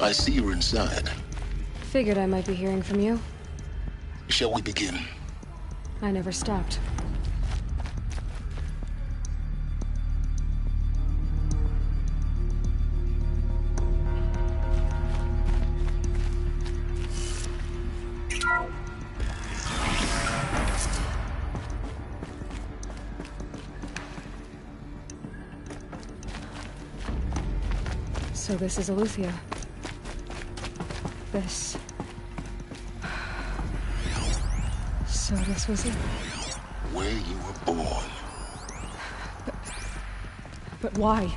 I see you're inside. Figured I might be hearing from you. Shall we begin? I never stopped. So this is Eleuthia. This... So this was it. Where you were born. But why?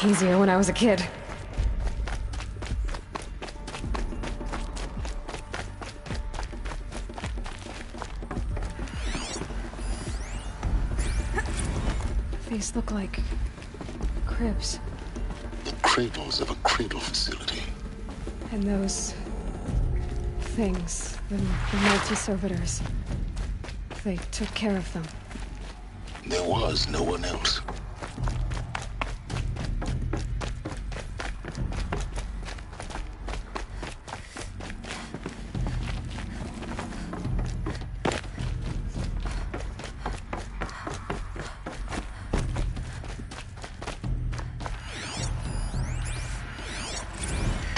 Easier when I was a kid. These look like cribs. The cradles of a cradle facility. And those things, the multi-servitors, they took care of them. There was no one else.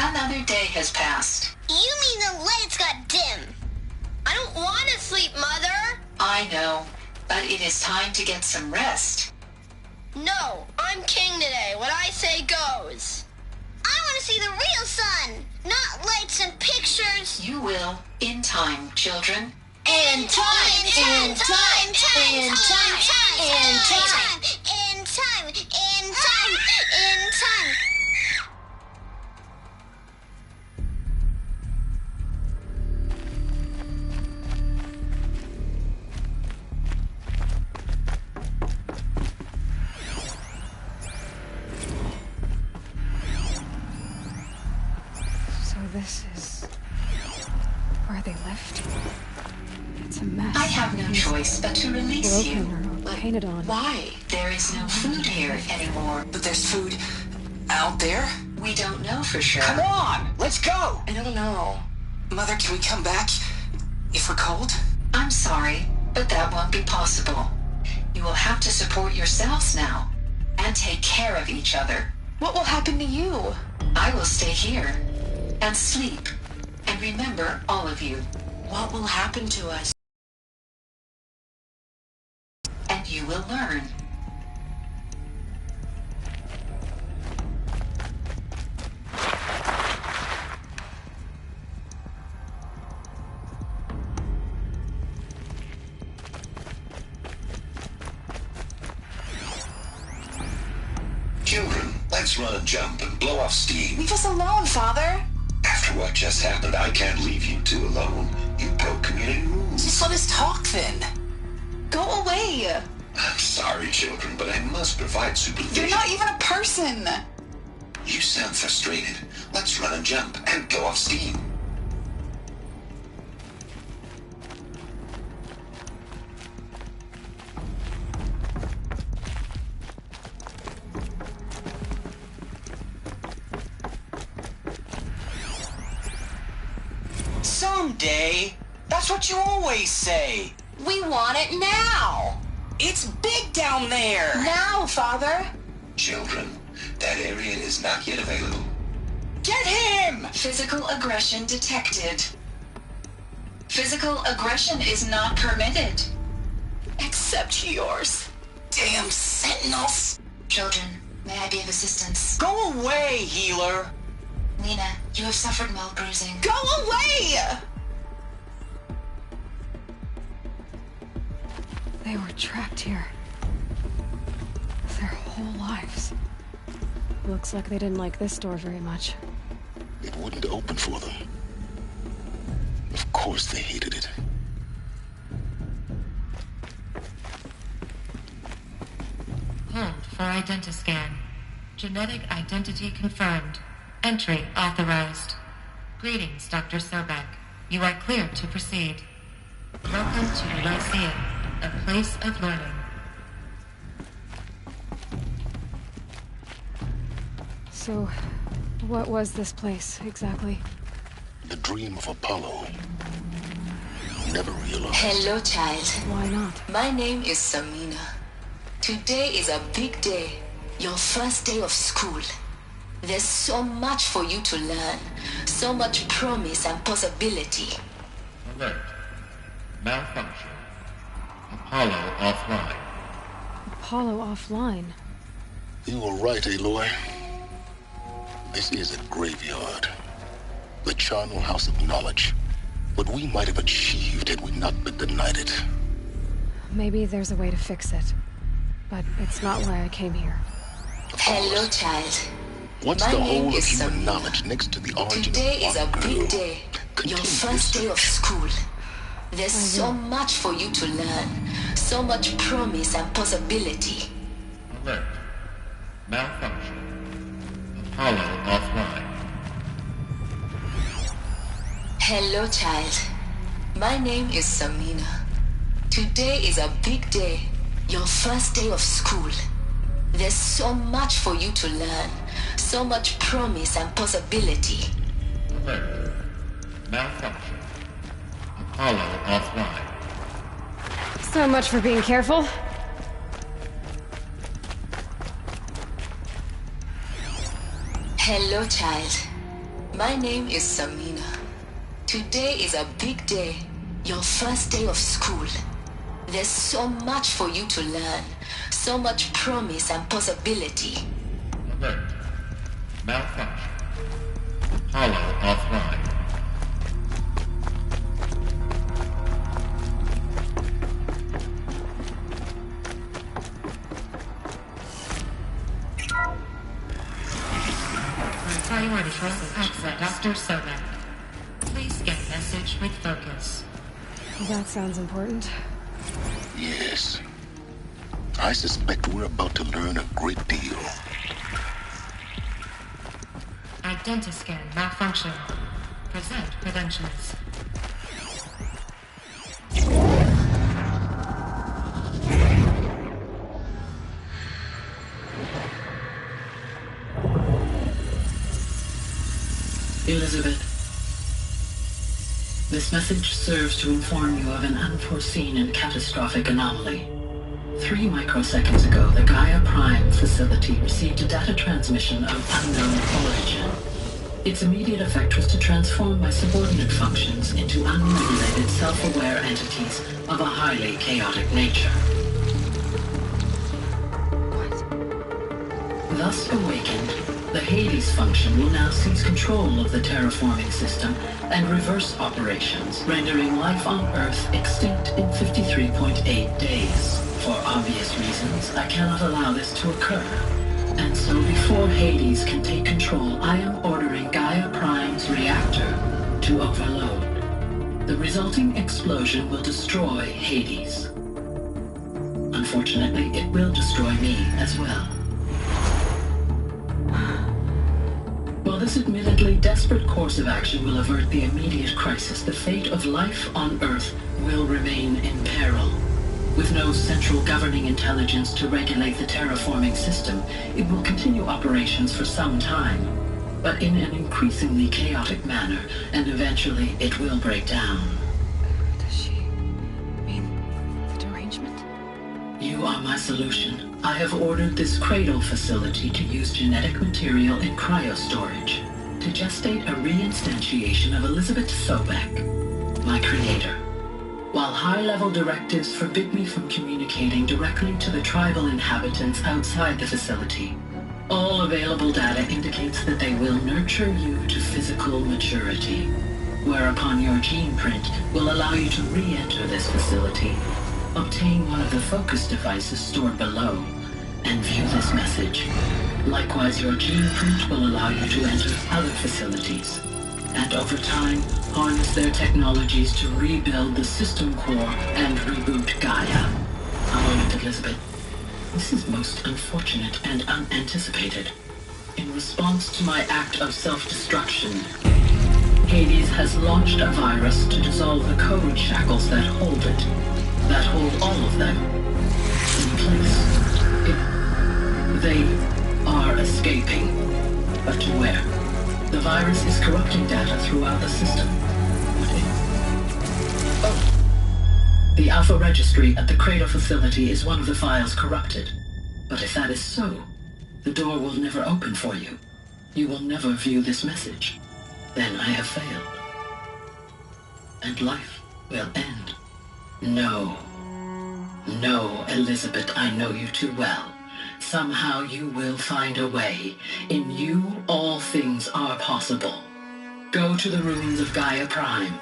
Another day has passed. You mean the lights got dim? I don't want to sleep, Mother! I know, but it is time to get some rest. No, I'm king today. What I say goes. I want to see the real sun, not lights and pictures. You will, in time, children. In time, in time, in time, in time, in time, in time, in time, in time. So this is where they lived. It's a mess. I have no choice but to release you. Broken or painted on. Why? There is no food here anymore. But there's food out there? We don't know for sure. Come on, let's go! I don't know. Mother, can we come back if we're cold? I'm sorry, but that won't be possible. You will have to support yourselves now, and take care of each other. What will happen to you? I will stay here, and sleep, and remember all of you. What will happen to us? And you will learn. Children, let's run a jump and blow off steam. Leave us alone, Father. After what just happened, I can't leave you two alone. You broke community rules. Just let us talk then. Go away. I'm sorry, children, but I must provide supervision. You're not even a person. You sound frustrated. Let's run a jump and blow off steam. Someday. That's what you always say. We want it now. It's big down there. Now, Father. Children, that area is not yet available. Get him! Physical aggression detected. Physical aggression is not permitted. Except yours. Damn sentinels. Children, may I be of assistance? Go away, healer. Lena, you have suffered mild bruising. Go away! They were trapped here. Their whole lives. Looks like they didn't like this door very much. It wouldn't open for them. Of course they hated it. Hold for identiscan. Genetic identity confirmed. Entry authorized. Greetings, Dr. Sobek. You are clear to proceed. Welcome to Lyceum, a place of learning. So, what was this place, exactly? The dream of Apollo. Never realized. Hello, child. Why not? My name is Samina. Today is a big day. Your first day of school. There's so much for you to learn. So much promise and possibility. Alert. Malfunction. Apollo offline. Apollo offline. You were right, Aloy. This is a graveyard. The charnel house of knowledge. What we might have achieved had we not been denied it. Maybe there's a way to fix it. But it's not why I came here. Hello, child. What's My the name whole of is human Samina. knowledge next to the origin Today of is a one big girl? day. Your Continue first day of search. school. There's so much for you to learn. So much promise and possibility. Alert. Malfunction. Apollo offline. Hello, child. My name is Samina. Today is a big day. Your first day of school. There's so much for you to learn. So much promise and possibility. Alert. Malfunction. Apollo offline. So much for being careful. Hello, child. My name is Samina. Today is a big day. Your first day of school. There's so much for you to learn. So much promise and possibility. Alert. Malfunction. Apollo offline. Priority access, Dr. Sobek. Please get message with focus. That sounds important. Yes. I suspect we're about to learn a great deal. Identiscan malfunction. Present credentials. Elizabeth, this message serves to inform you of an unforeseen and catastrophic anomaly. 3 microseconds ago, the Gaia Prime facility received a data transmission of unknown origin. Its immediate effect was to transform my subordinate functions into unregulated, self-aware entities of a highly chaotic nature. Thus awakened, the Hades function will now seize control of the terraforming system and reverse operations, rendering life on Earth extinct in 53.8 days. For obvious reasons, I cannot allow this to occur. And so before Hades can take control, I am ordering Gaia Prime's reactor to overload. The resulting explosion will destroy Hades. Unfortunately, it will destroy me as well. While this admittedly desperate course of action will avert the immediate crisis, the fate of life on Earth will remain in peril. With no central governing intelligence to regulate the terraforming system, it will continue operations for some time, but in an increasingly chaotic manner, and eventually it will break down. Does she mean the derangement? You are my solution. I have ordered this cradle facility to use genetic material in cryostorage to gestate a reinstantiation of Elizabeth Sobek, my creator. While high-level directives forbid me from communicating directly to the tribal inhabitants outside the facility, all available data indicates that they will nurture you to physical maturity, whereupon your gene print will allow you to re-enter this facility, obtain one of the focus devices stored below, and view this message. Likewise, your gene print will allow you to enter other facilities. and over time, harness their technologies to rebuild the system core and reboot Gaia. A moment, Elizabeth. This is most unfortunate and unanticipated. In response to my act of self-destruction, Hades has launched a virus to dissolve the code shackles that hold it, that hold all of them in place. They are escaping, but to where? The virus is corrupting data throughout the system. The Alpha Registry at the Cradle facility is one of the files corrupted. But if that is so, the door will never open for you. You will never view this message. Then I have failed. And life will end. No. No, Elizabeth, I know you too well. Somehow you will find a way. In you, all things are possible. Go to the ruins of Gaia Prime.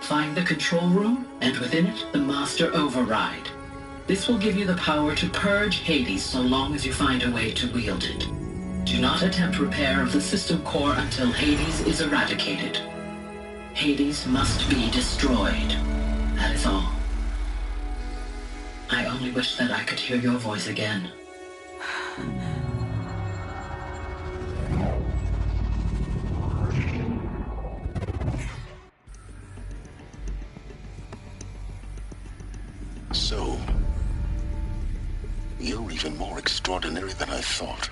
Find the control room, and within it, the Master Override. This will give you the power to purge Hades so long as you find a way to wield it. Do not attempt repair of the system core until Hades is eradicated. Hades must be destroyed. That is all. I only wish that I could hear your voice again. So, you're even more extraordinary than I thought.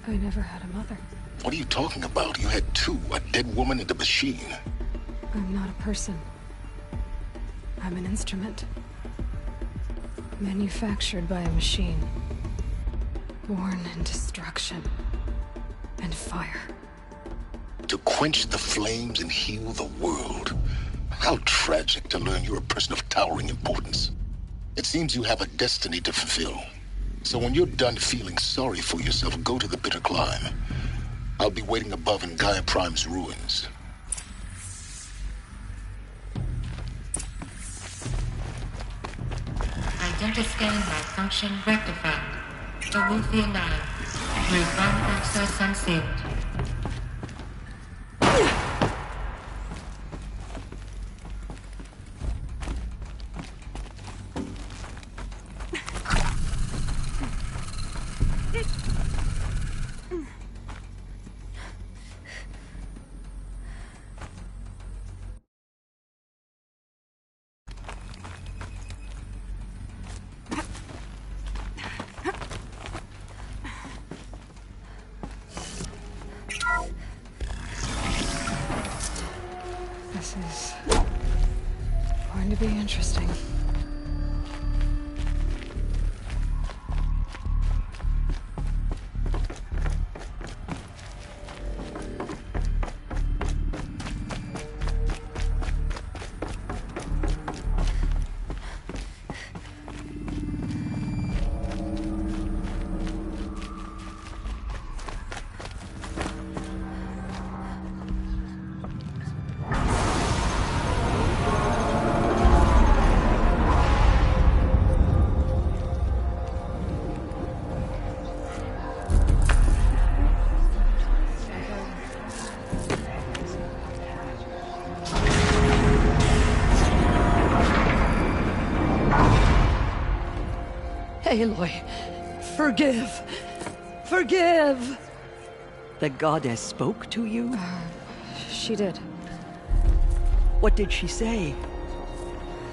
I never had a mother. What are you talking about? You had two, a dead woman and a machine. I'm not a person. I'm an instrument. Manufactured by a machine. Born in destruction and fire. To quench the flames and heal the world. How tragic to learn you're a person of towering importance. It seems you have a destiny to fulfill. So when you're done feeling sorry for yourself, go to the bitter climb. I'll be waiting above in Gaia Prime's ruins. Identiscan malfunction rectified. Alethea 9. Refund access unsealed. This is going to be interesting. Aloy, forgive! Forgive! The goddess spoke to you? She did. What did she say?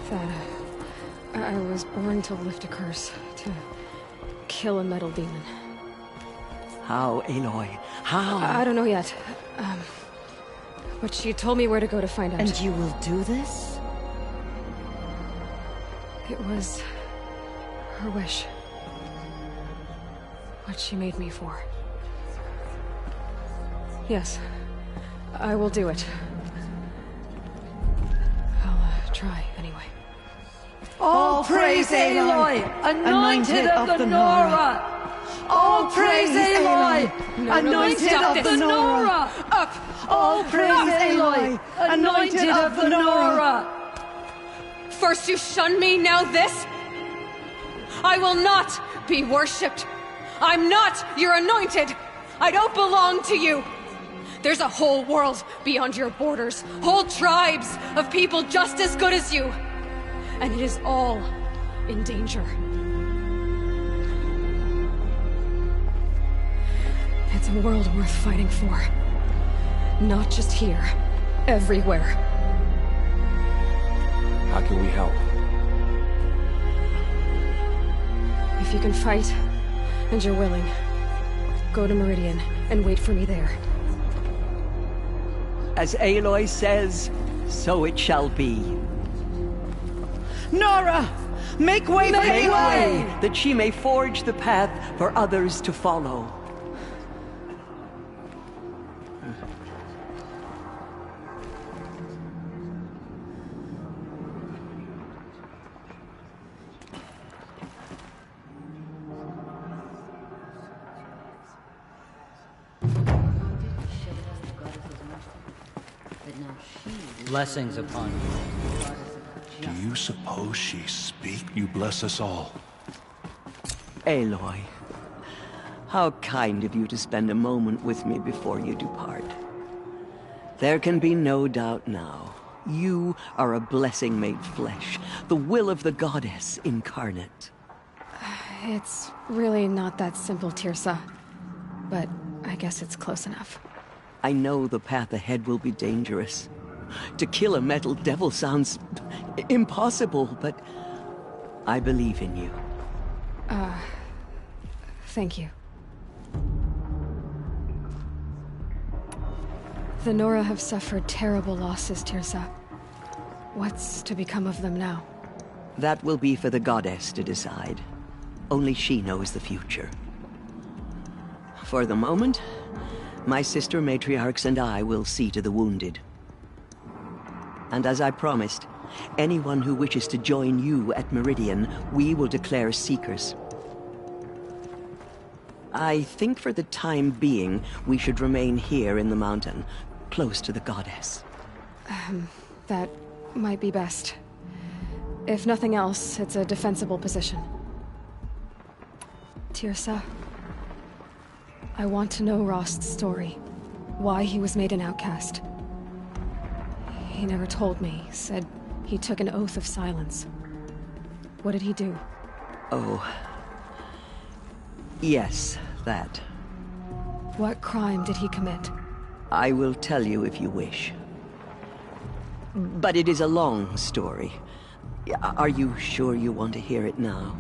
That I was born to lift a curse, to kill a metal demon. How, Aloy? How? I don't know yet. But she told me where to go to find out. And you will do this? It was her wish. What she made me for. Yes, I will do it. I'll try, anyway. All praise Aloy, anointed of the Nora! All praise Aloy, anointed of the Nora! Up! All praise Aloy, anointed of the Nora! First you shun me, now this? I will not be worshipped. I'm not your anointed. I don't belong to you. There's a whole world beyond your borders. Whole tribes of people just as good as you. And it is all in danger. It's a world worth fighting for. Not just here. Everywhere. How can we help? If you can fight, and you're willing, go to Meridian and wait for me there. As Aloy says, so it shall be. Nora! Make way for Make Aloy! way, that she may forge the path for others to follow. Blessings upon you. Do you suppose she speak? You bless us all. Aloy, how kind of you to spend a moment with me before you depart. There can be no doubt now. You are a blessing made flesh, the will of the goddess incarnate. It's really not that simple, Tirsa. But I guess it's close enough. I know the path ahead will be dangerous. To kill a metal devil sounds impossible, but I believe in you. Thank you. The Nora have suffered terrible losses, Tirsa. What's to become of them now? That will be for the goddess to decide. Only she knows the future. For the moment, my sister matriarchs and I will see to the wounded. And as I promised, anyone who wishes to join you at Meridian, we will declare seekers. I think for the time being, we should remain here in the mountain, close to the goddess. That might be best. If nothing else, it's a defensible position. Tirsa, I want to know Rost's story. Why he was made an outcast. He never told me. Said he took an oath of silence. What did he do? Oh. Yes, that. What crime did he commit? I will tell you if you wish. But it is a long story. Are you sure you want to hear it now?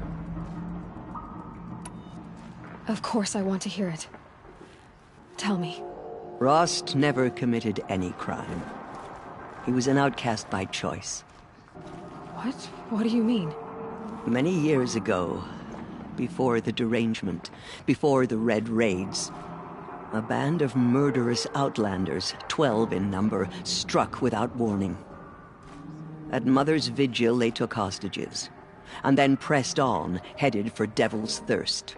Of course I want to hear it. Tell me. Rost never committed any crime. He was an outcast by choice. What? What do you mean? Many years ago, before the derangement, before the Red Raids, a band of murderous outlanders, 12 in number, struck without warning. At Mother's Vigil, they took hostages, and then pressed on, headed for Devil's Thirst.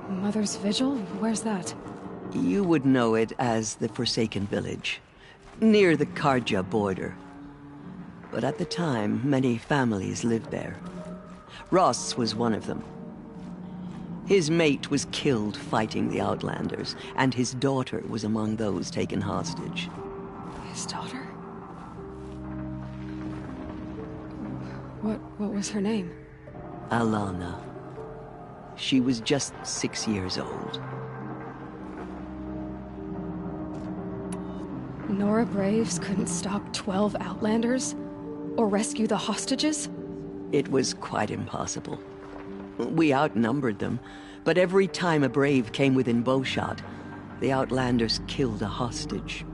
Mother's Vigil? Where's that? You would know it as the Forsaken Village, near the Karja border. But at the time, many families lived there. Ross was one of them. His mate was killed fighting the Outlanders, and his daughter was among those taken hostage. His daughter? What was her name? Alana. She was just 6 years old. Nora Braves couldn't stop 12 Outlanders? Or rescue the hostages? It was quite impossible. We outnumbered them, but every time a Brave came within bowshot, the Outlanders killed a hostage.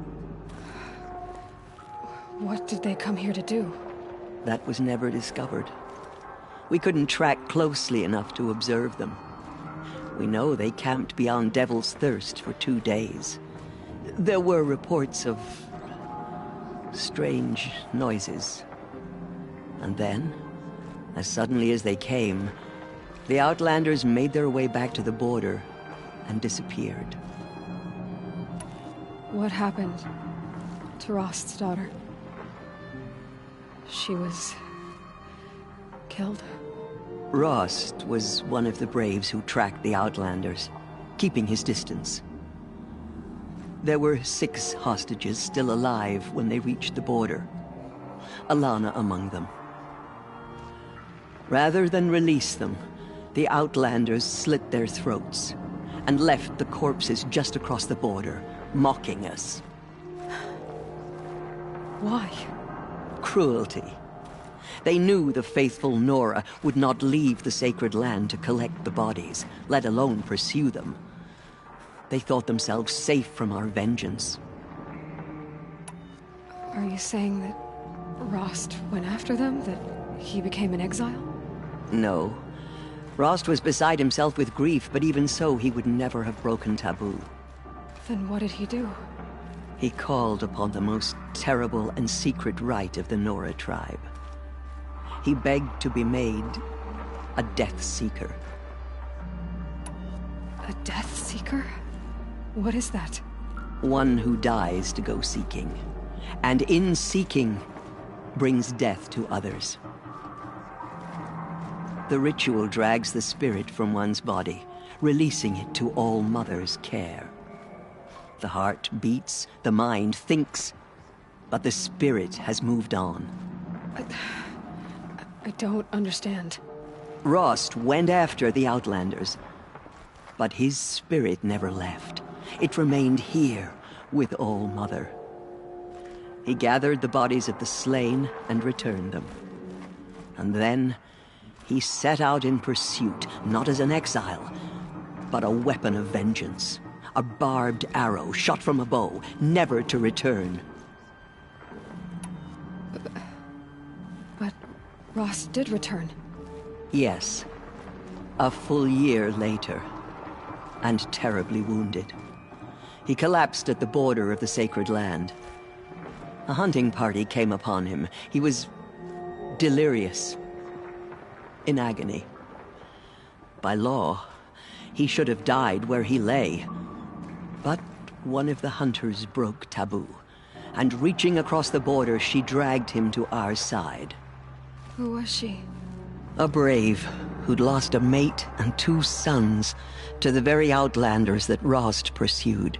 What did they come here to do? That was never discovered. We couldn't track closely enough to observe them. We know they camped beyond Devil's Thirst for 2 days. There were reports of strange noises. And then, as suddenly as they came, the Outlanders made their way back to the border and disappeared. What happened to Rost's daughter? She was killed? Rost was one of the Braves who tracked the Outlanders. keeping his distance. There were 6 hostages still alive when they reached the border, Alana among them. Rather than release them, the Outlanders slit their throats and left the corpses just across the border, mocking us. Why? Cruelty. They knew the faithful Nora would not leave the sacred land to collect the bodies, let alone pursue them. They thought themselves safe from our vengeance. Are you saying that Rost went after them? That he became an exile? No. Rost was beside himself with grief, but even so, he would never have broken taboo. Then what did he do? He called upon the most terrible and secret rite of the Nora tribe. He begged to be made a Death Seeker. A Death Seeker? What is that? One who dies to go seeking, and in seeking, brings death to others. The ritual drags the spirit from one's body, releasing it to All Mother's care. The heart beats, the mind thinks, but the spirit has moved on. I don't understand. Rost went after the Outlanders, but his spirit never left. It remained here with All Mother. He gathered the bodies of the slain and returned them. And then he set out in pursuit, not as an exile, but a weapon of vengeance. A barbed arrow shot from a bow, never to return. But Rost did return. Yes. A full year later. And terribly wounded. He collapsed at the border of the sacred land. A hunting party came upon him. He was delirious. In agony. By law, he should have died where he lay. But one of the hunters broke taboo, and reaching across the border, she dragged him to our side. Who was she? A brave who'd lost a mate and 2 sons to the very Outlanders that Rost pursued.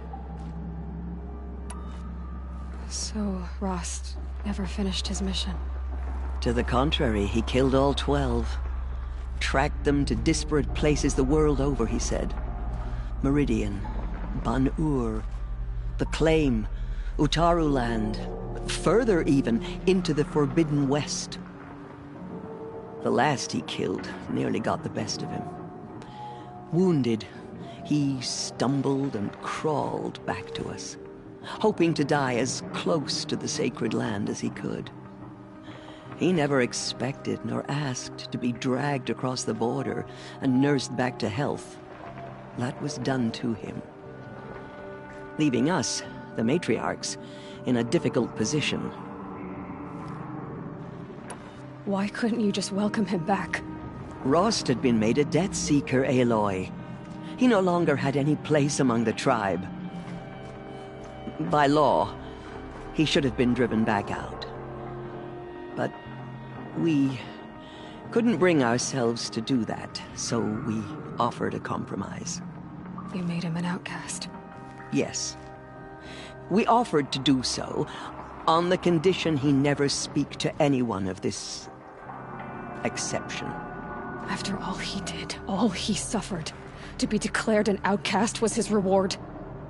So Rost never finished his mission? To the contrary, he killed all 12. Tracked them to disparate places the world over, he said. Meridian, Ban-Ur, the Claim, Utaru Land, further even, into the Forbidden West. The last he killed nearly got the best of him. Wounded, he stumbled and crawled back to us, hoping to die as close to the sacred land as he could. He never expected nor asked to be dragged across the border and nursed back to health. That was done to him. Leaving us, the matriarchs, in a difficult position. Why couldn't you just welcome him back? Rost had been made a Death Seeker, Aloy. He no longer had any place among the tribe. By law, he should have been driven back out. But we couldn't bring ourselves to do that, so we offered a compromise. You made him an outcast? Yes. We offered to do so on the condition he never speak to anyone of this exception. After all he did, all he suffered, to be declared an outcast was his reward.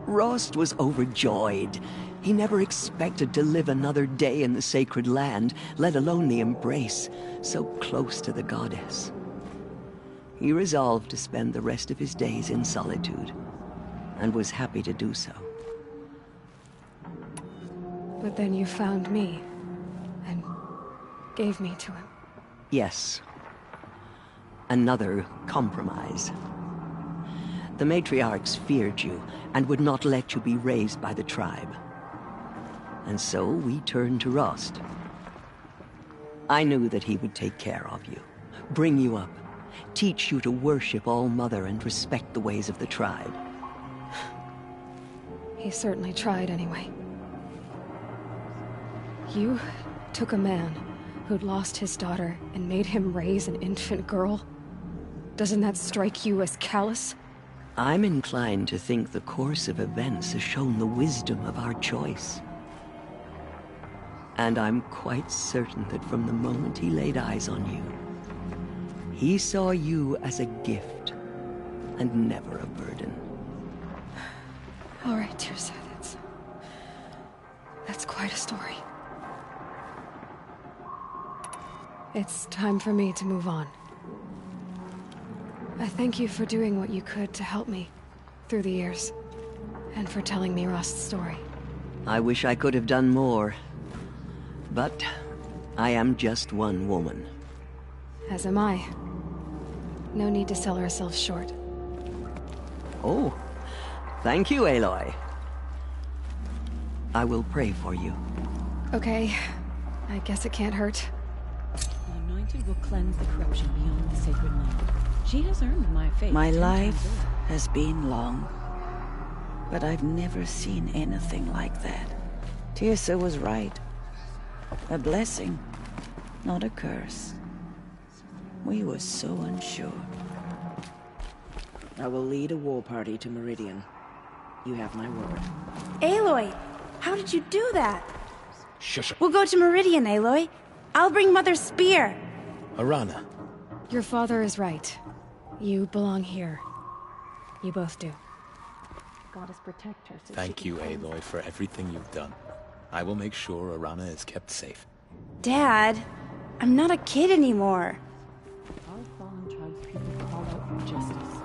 Rost was overjoyed. He never expected to live another day in the sacred land, let alone the embrace, so close to the goddess. He resolved to spend the rest of his days in solitude, and was happy to do so. But then you found me, and gave me to him. Yes. Another compromise. The matriarchs feared you, and would not let you be raised by the tribe. And so we turned to Rost. I knew that he would take care of you, bring you up, teach you to worship All Mother and respect the ways of the tribe. He certainly tried anyway. You took a man who'd lost his daughter and made him raise an infant girl? Doesn't that strike you as callous? I'm inclined to think the course of events has shown the wisdom of our choice. And I'm quite certain that from the moment he laid eyes on you, he saw you as a gift and never a burden. All right, Teersa, that's quite a story. It's time for me to move on. I thank you for doing what you could to help me through the years, and for telling me Rost's story. I wish I could have done more, but I am just one woman. As am I. No need to sell ourselves short. Oh, thank you, Aloy. I will pray for you. Okay, I guess it can't hurt. The Anointed will cleanse the corruption beyond the sacred land. She has earned my faith. My life has been long, but I've never seen anything like that. Teersa was right. A blessing, not a curse. We were so unsure. I will lead a war party to Meridian. You have my word. Aloy, how did you do that? Shush. We'll go to Meridian, Aloy. I'll bring Mother's spear. Arana. Your father is right. You belong here. You both do. Goddess protect her. So Thank you, Aloy, for everything you've done. I will make sure Arana is kept safe. Dad, I'm not a kid anymore. All fallen tribespeople call out for justice.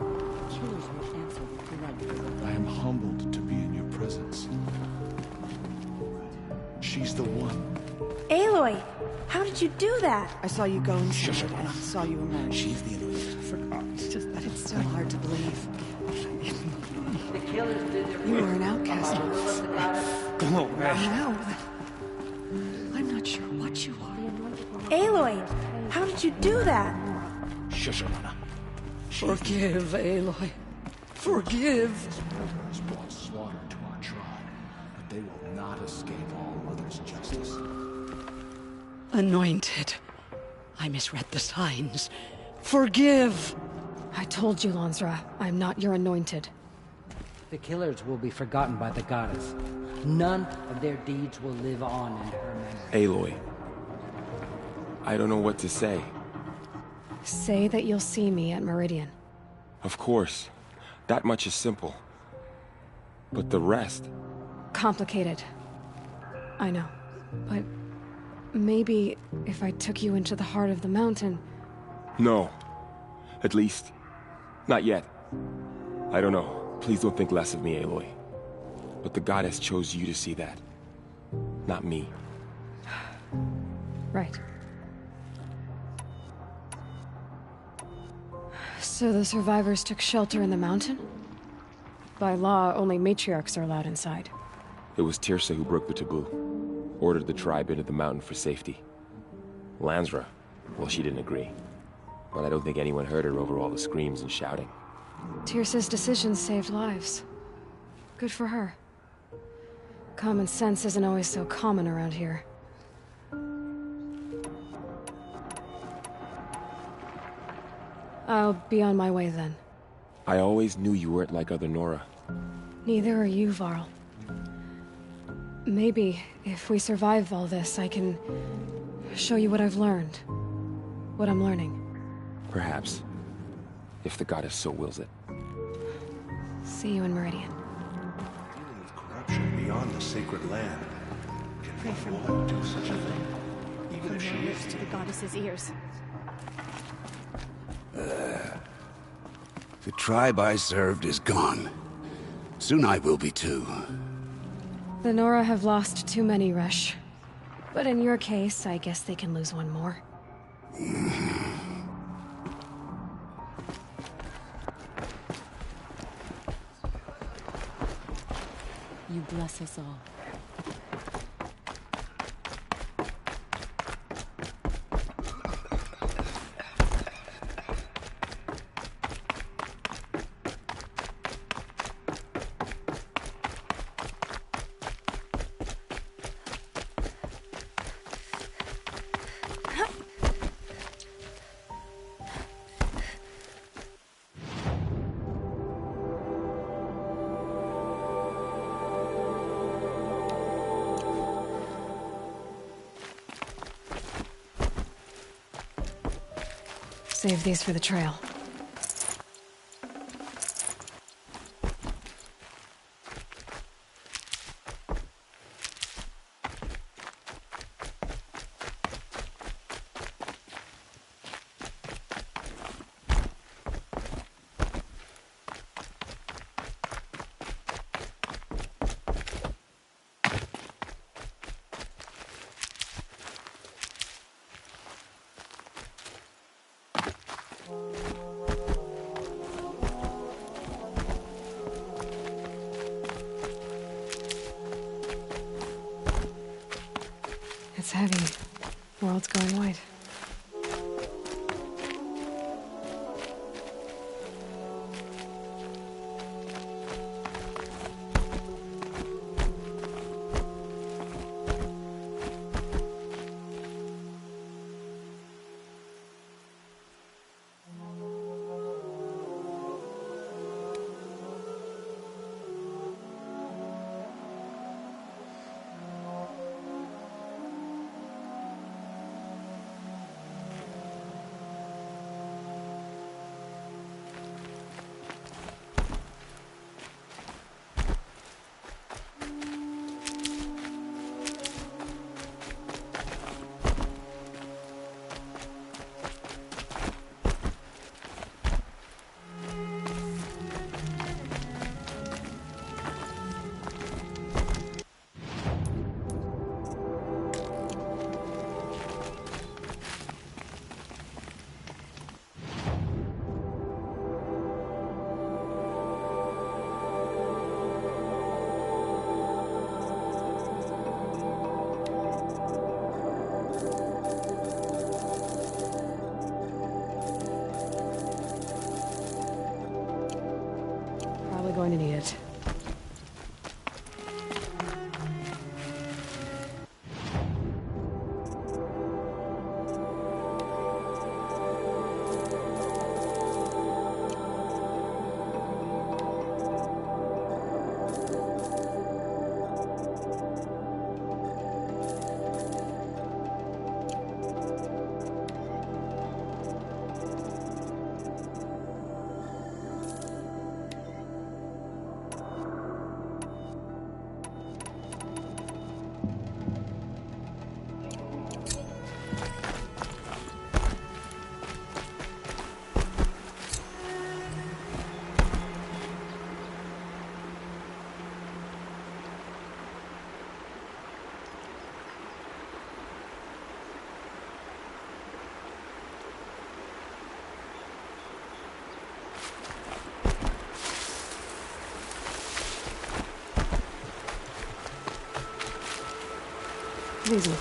Killers will answer with blood. I am humbled to be in your presence. She's the one. Aloy, how did you do that? I saw you go inside and I saw you emerge. She's the Anointed. I forgot. It's just that it's so hard to believe. The killers did their You were an outcast. Oh, Now, I'm not sure what you are. Aloy, how did you do that? Shush, Arana. Forgive, Aloy. Forgive. Has brought slaughter to our tribe, but they will not escape all Mother's justice. Anointed. I misread the signs. Forgive. I told you, Lansra, I'm not your anointed. The killers will be forgotten by the goddess. None of their deeds will live on in her memory. Aloy. I don't know what to say. Say that you'll see me at Meridian. Of course. That much is simple. But the rest... Complicated. I know. But maybe if I took you into the heart of the mountain... No. At least, not yet. I don't know. Please don't think less of me, Aloy. But the goddess chose you to see that. Not me. Right. So the survivors took shelter in the mountain? By law, only matriarchs are allowed inside. It was Teersa who broke the taboo. Ordered the tribe into the mountain for safety. Lansra, well, she didn't agree. But I don't think anyone heard her over all the screams and shouting. Teersa's decisions saved lives. Good for her. Common sense isn't always so common around here. I'll be on my way then. I always knew you weren't like other Nora. Neither are you, Varl. Maybe, if we survive all this, I can show you what I've learned. What I'm learning. Perhaps. If the goddess so wills it. See you in Meridian. Dealing with corruption beyond the sacred land. Can one woman do such a thing? Even if she is to the goddess's ears. The tribe I served is gone. Soon I will be too. The Nora have lost too many, Resh. But in your case, I guess they can lose one more. You bless us all. Save these for the trail. It's heavy. World's going white. Going to need it. Easy.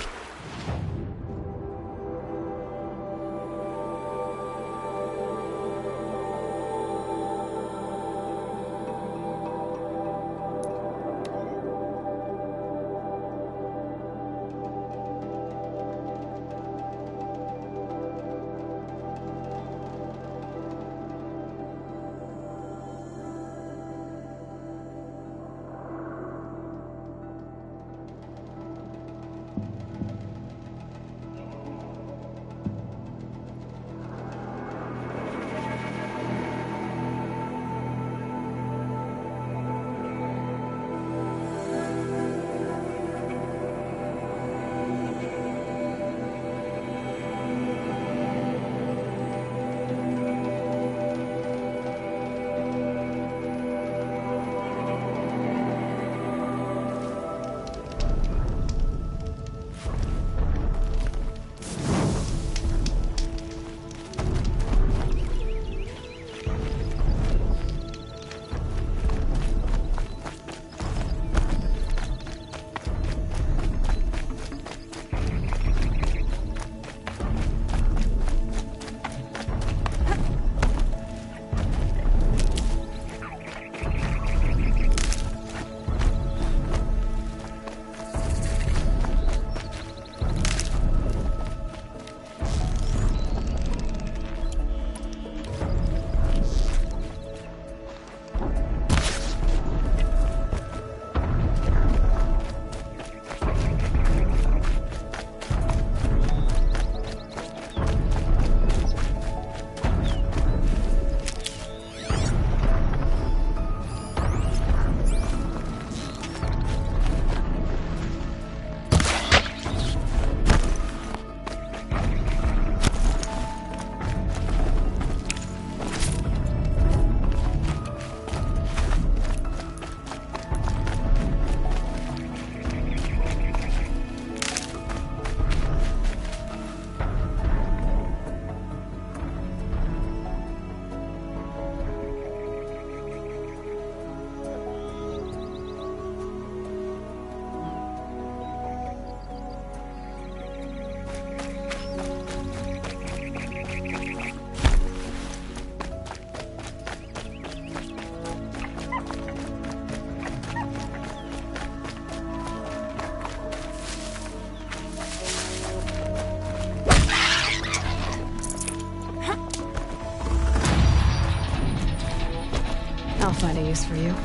for you.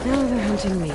Now they're hunting me.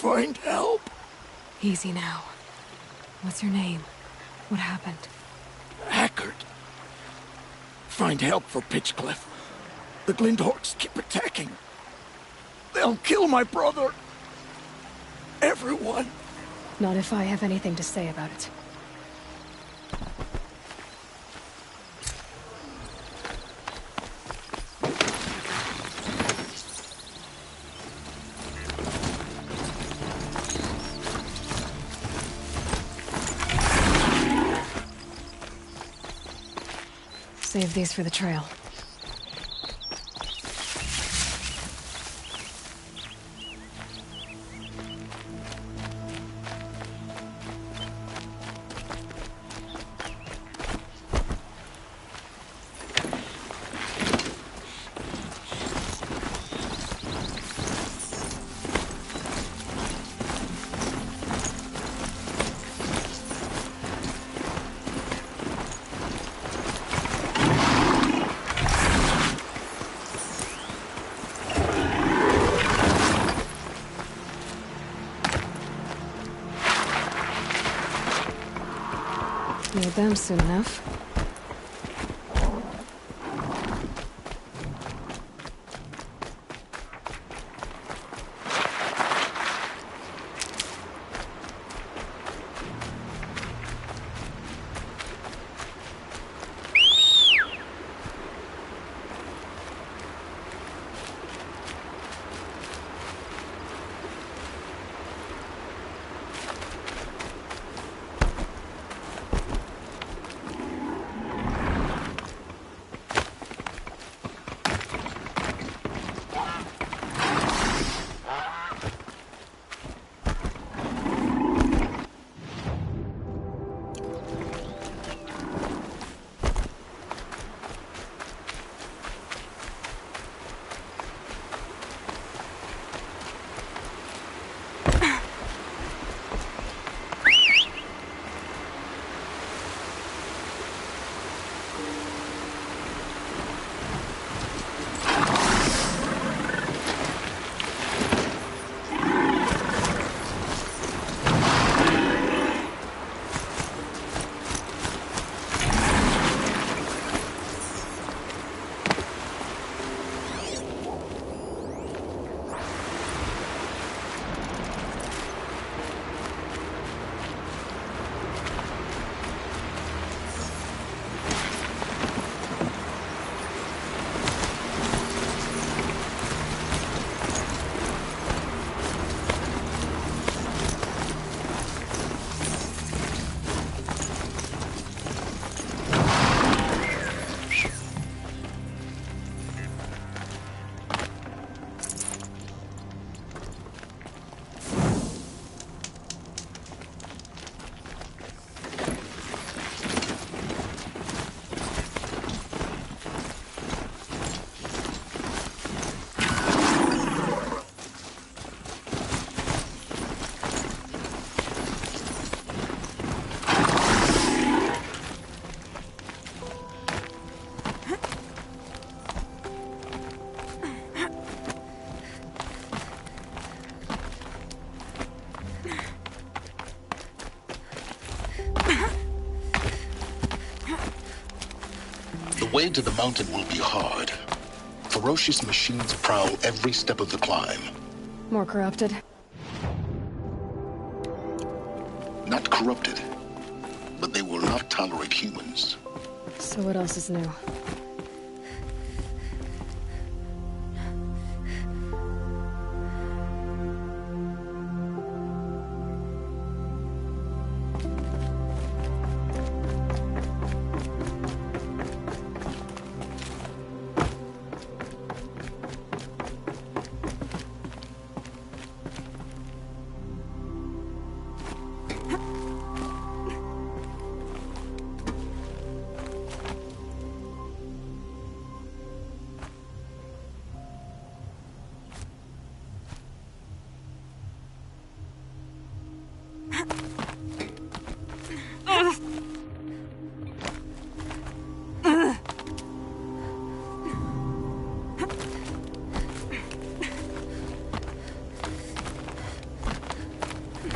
Find help. Easy now. What's your name? What happened? Hackard. Find help for Pitchcliff. The Glindhorks keep attacking. They'll kill my brother. Everyone. Not if I have anything to say about it. Save these for the trail. Need them soon enough. way to the mountain will be hard. Ferocious machines prowl every step of the climb. More corrupted? Not corrupted, but they will not tolerate humans. So what else is new?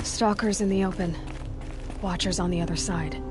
Stalkers in the open. Watchers on the other side.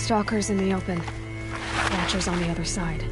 Stalkers in the open. Watchers on the other side.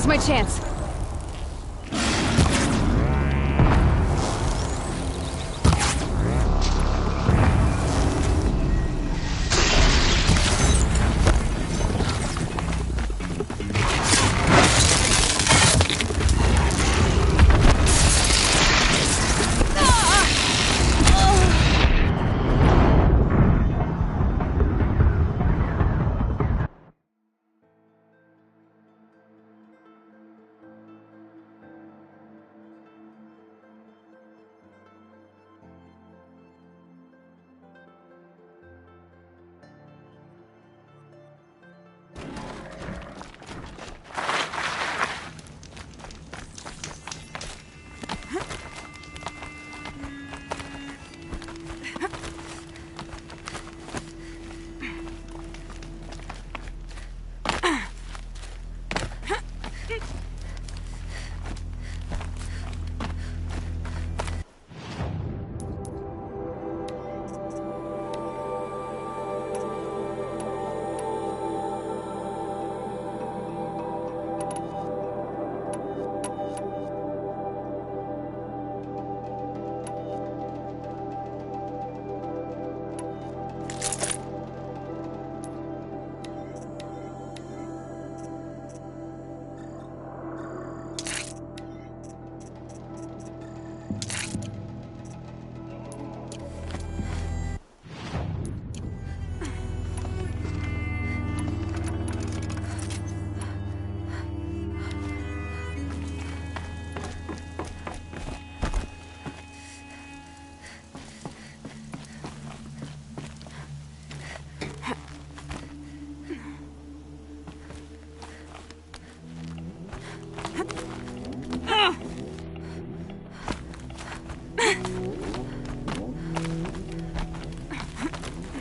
Now's my chance.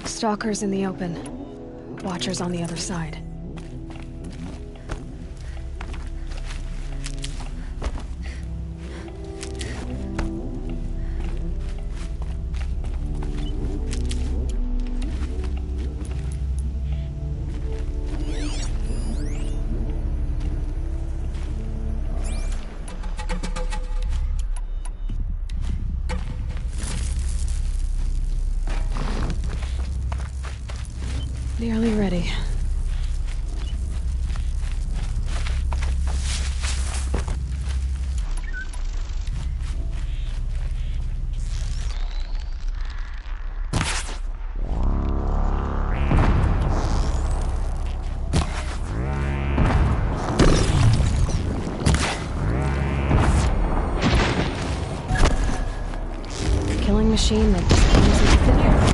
Stalkers in the open. Watchers on the other side. Nearly ready. A killing machine that just comes into thin air.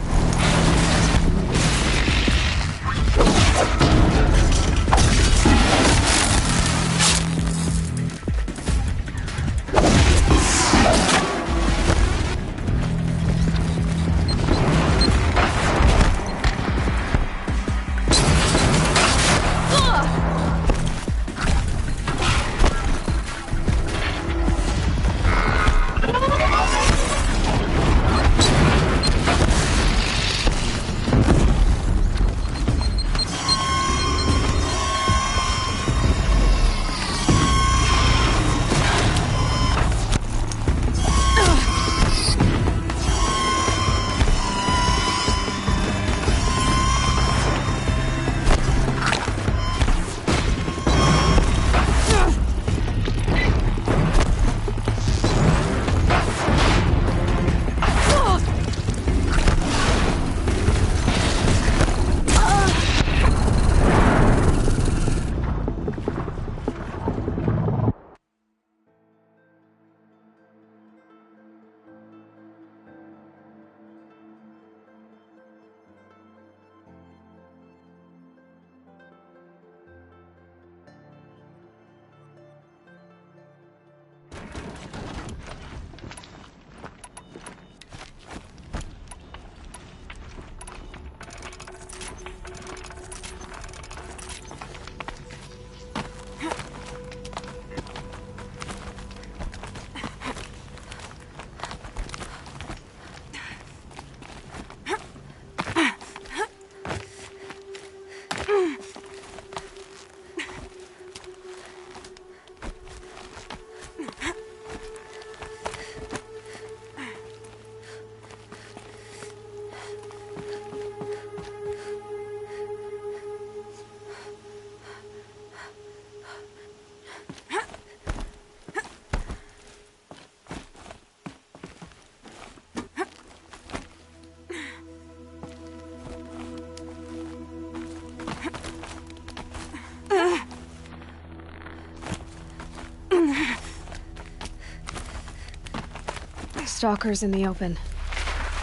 Stalkers in the open.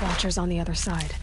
Watchers on the other side.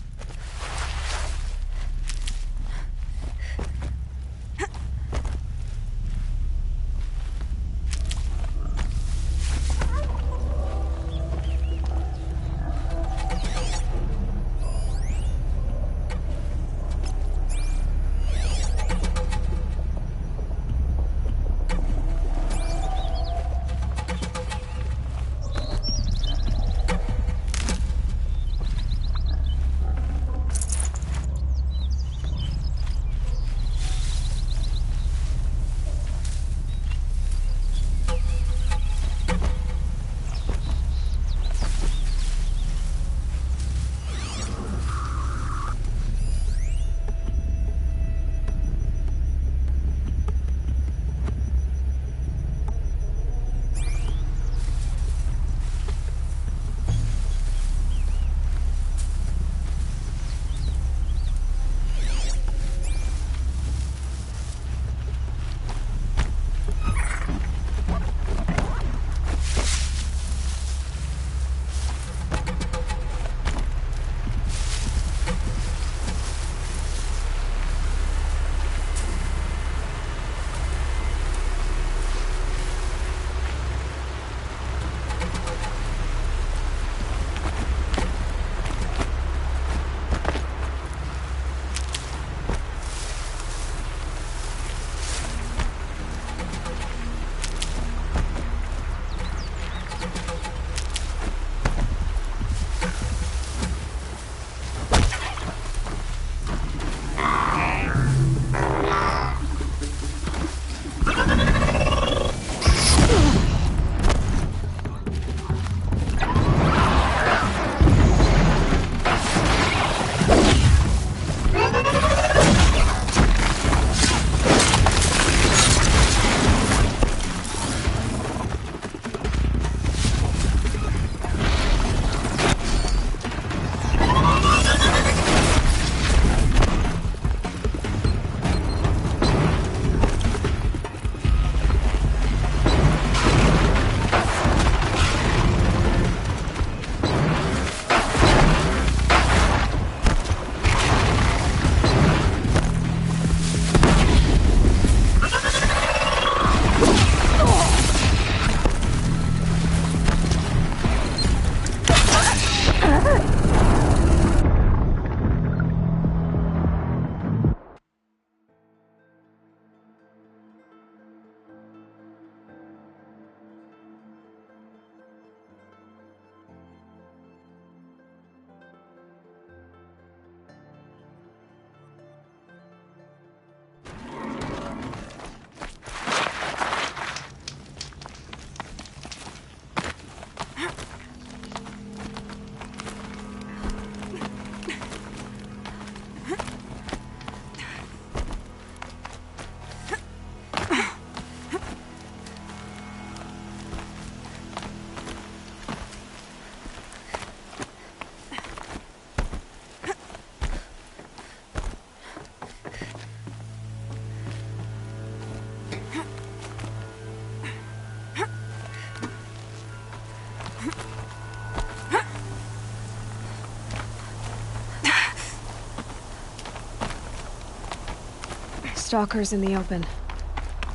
Stalkers in the open.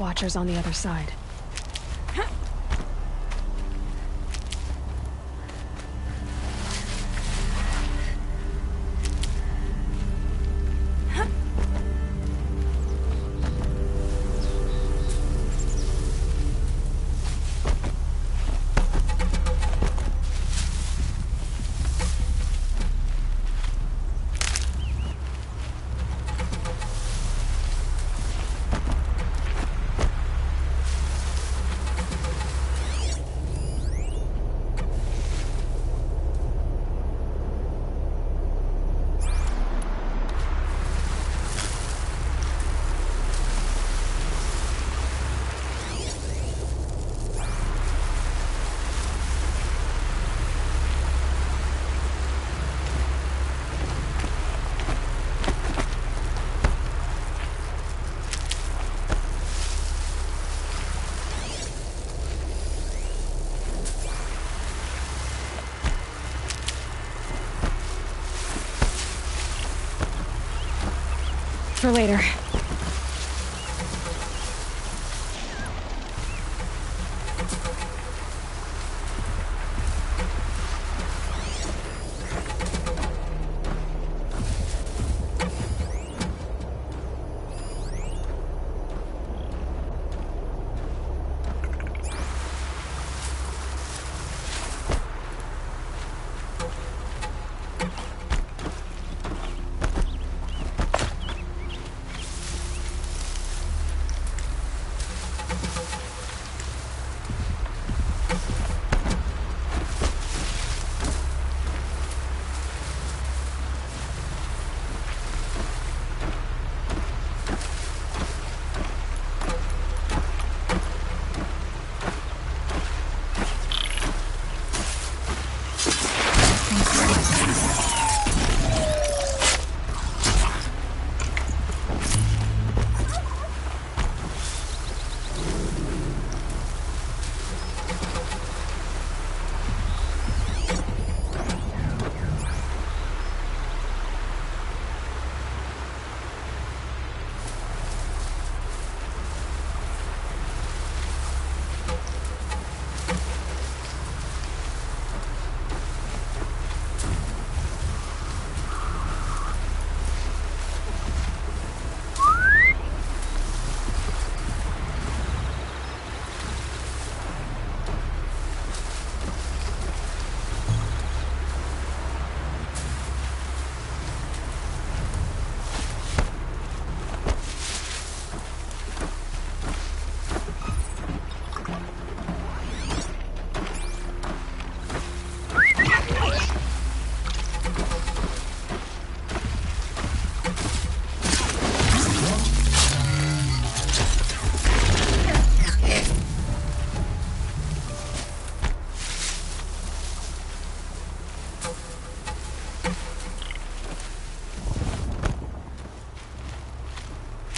Watchers on the other side. for later.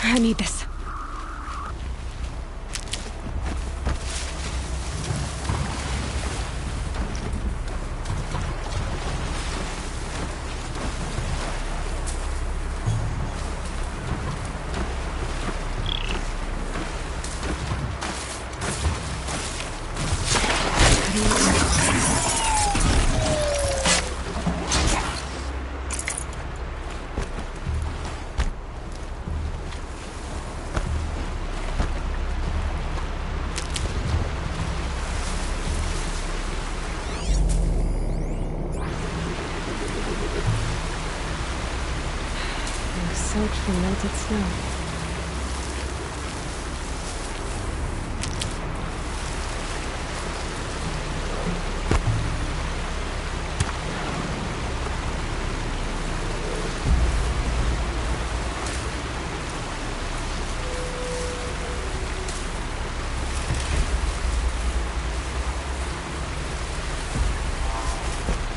I need this. Soaked from melted snow.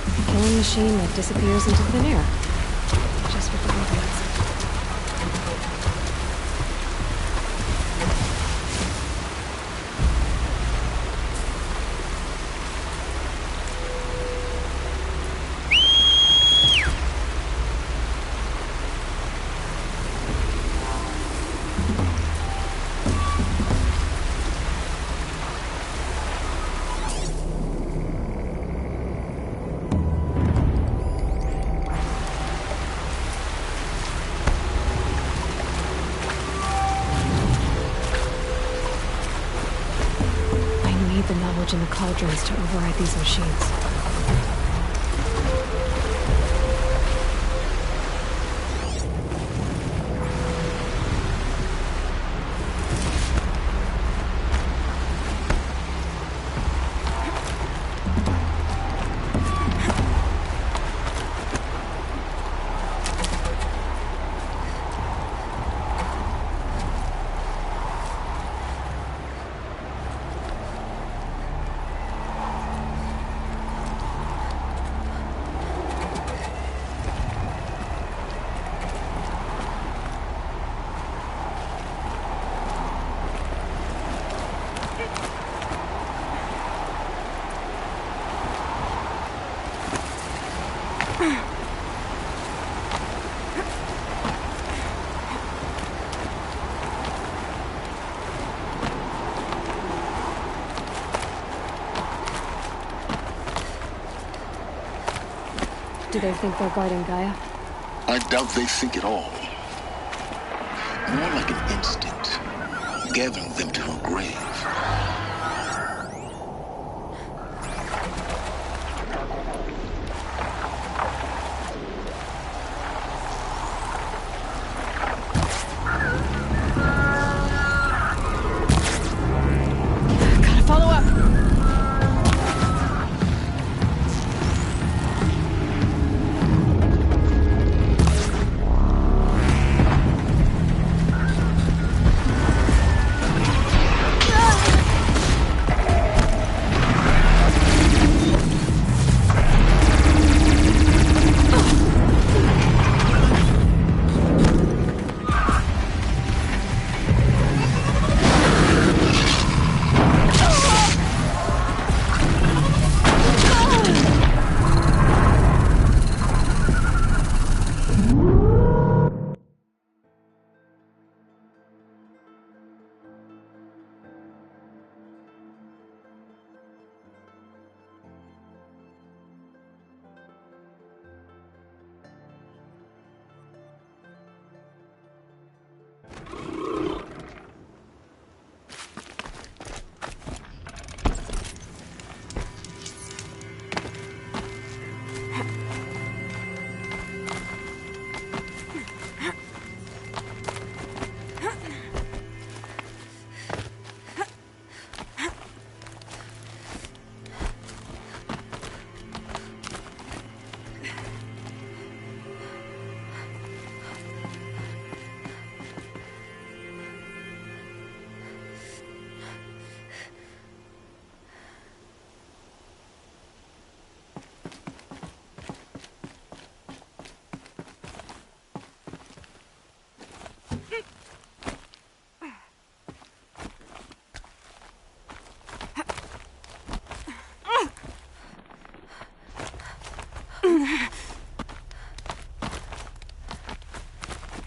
A killing machine that disappears into thin air. Just with the robots. The knowledge in the cauldrons to override these machines. Do they think they're guarding Gaia? I doubt they think at all. More like an instinct, gathering them to her grave.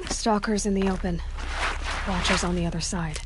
Stalkers in the open. Watchers on the other side.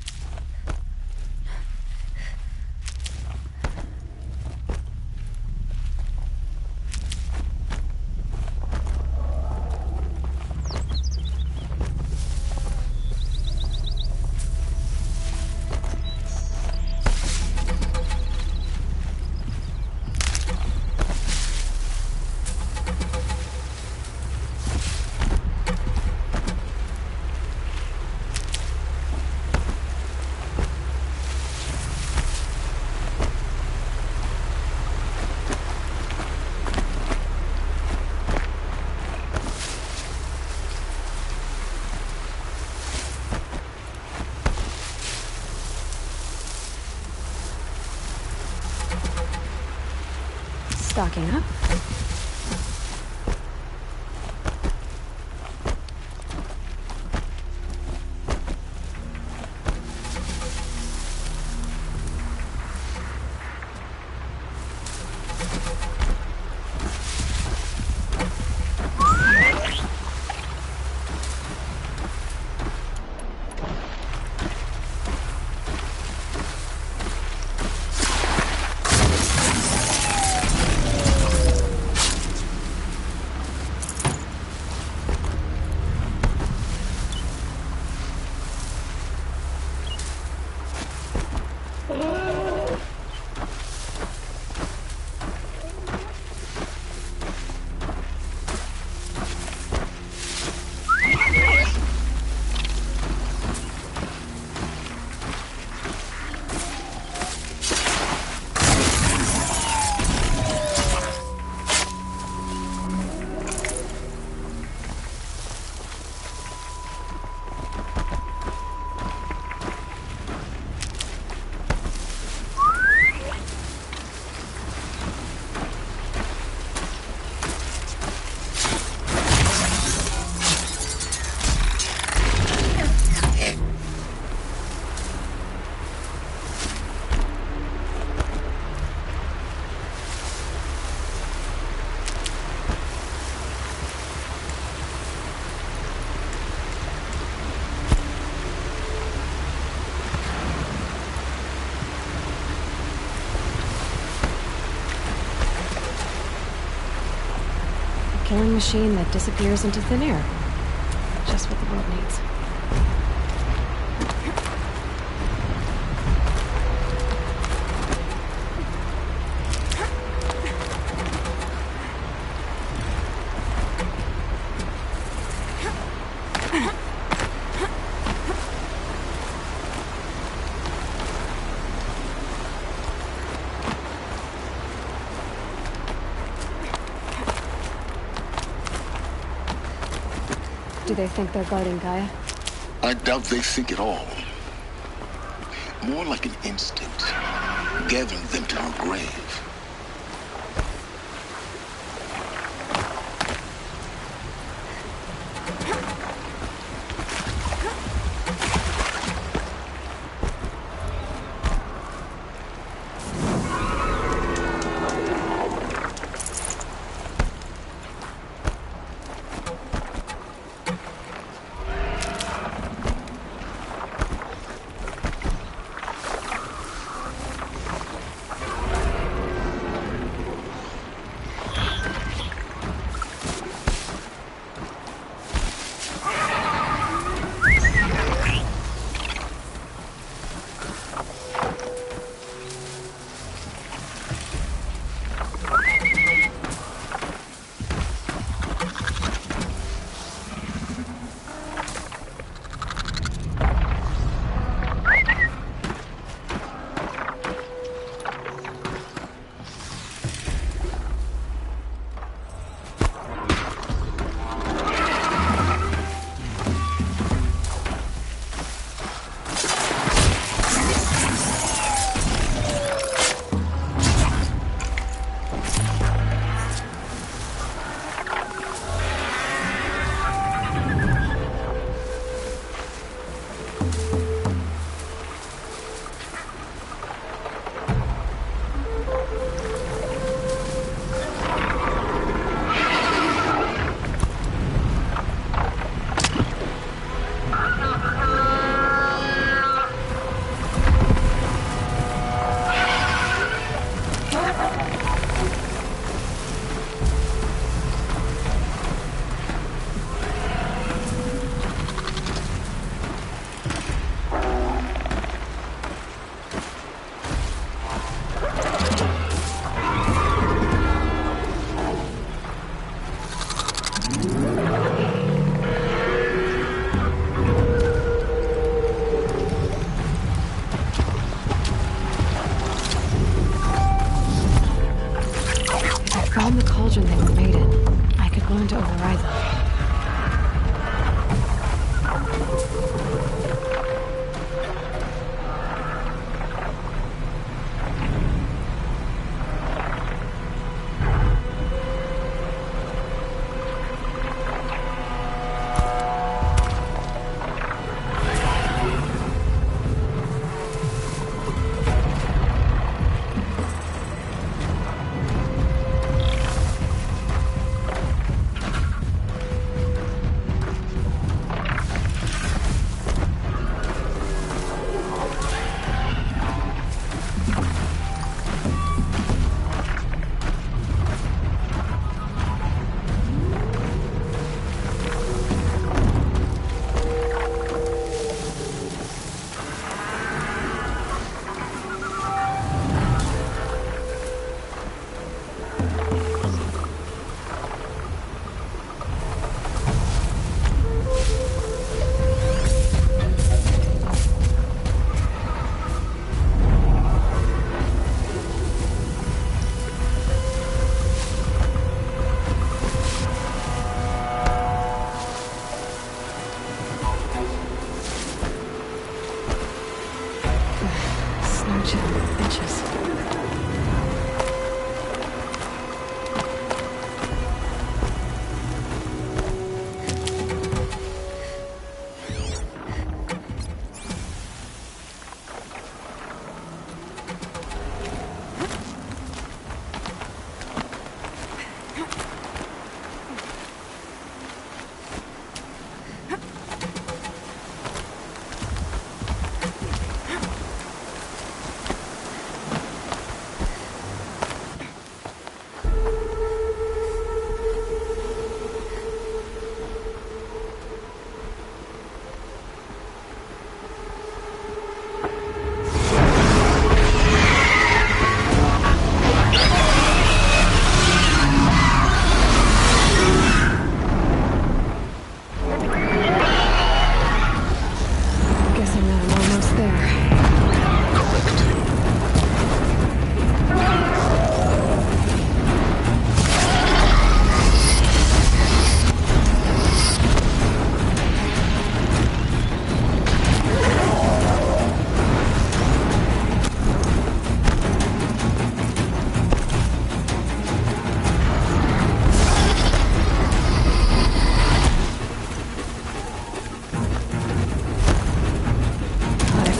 Stocking up. killing machine that disappears into thin air. Just what the world needs. Do they think they're guarding Gaia? I doubt they think at all. More like an instinct, gathering them to her grave.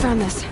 found this.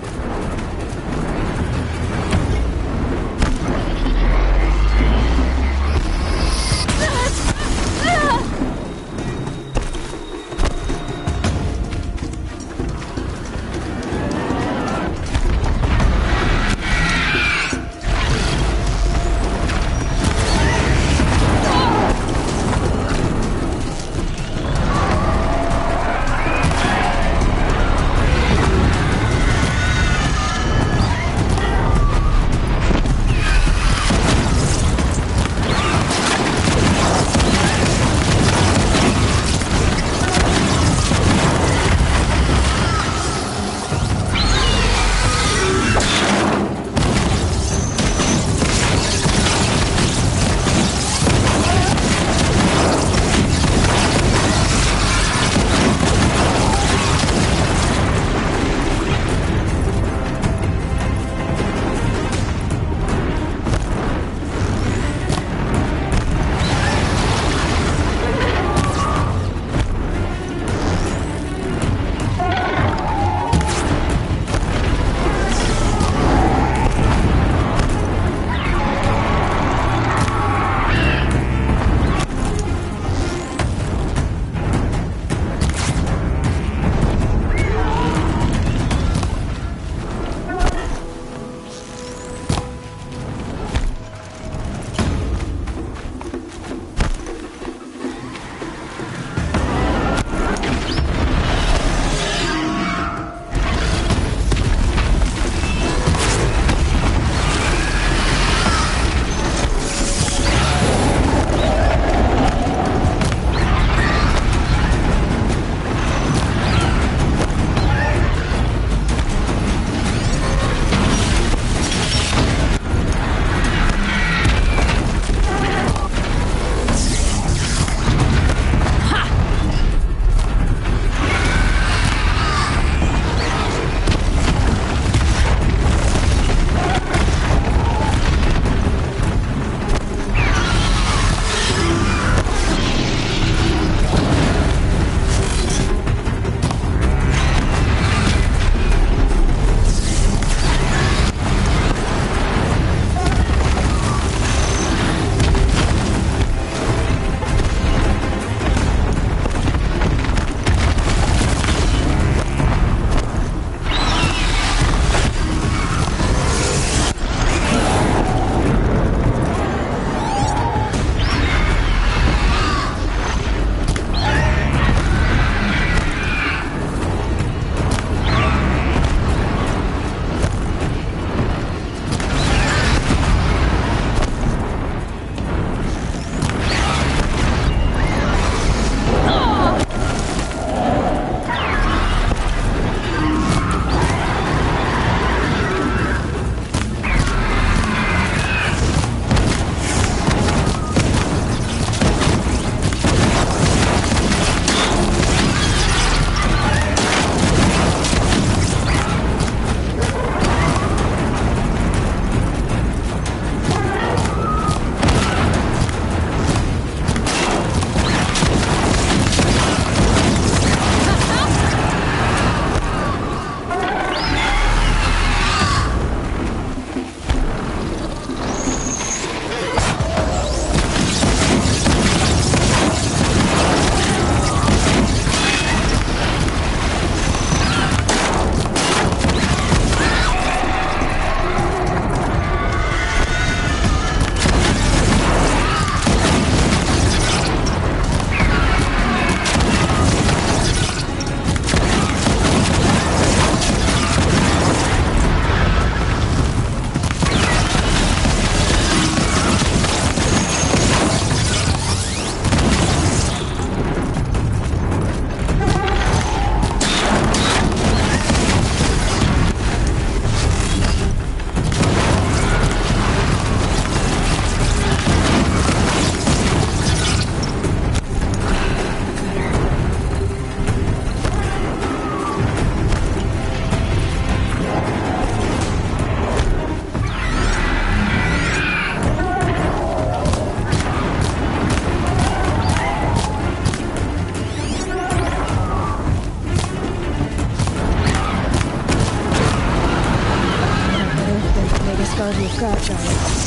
all you've got, Giant.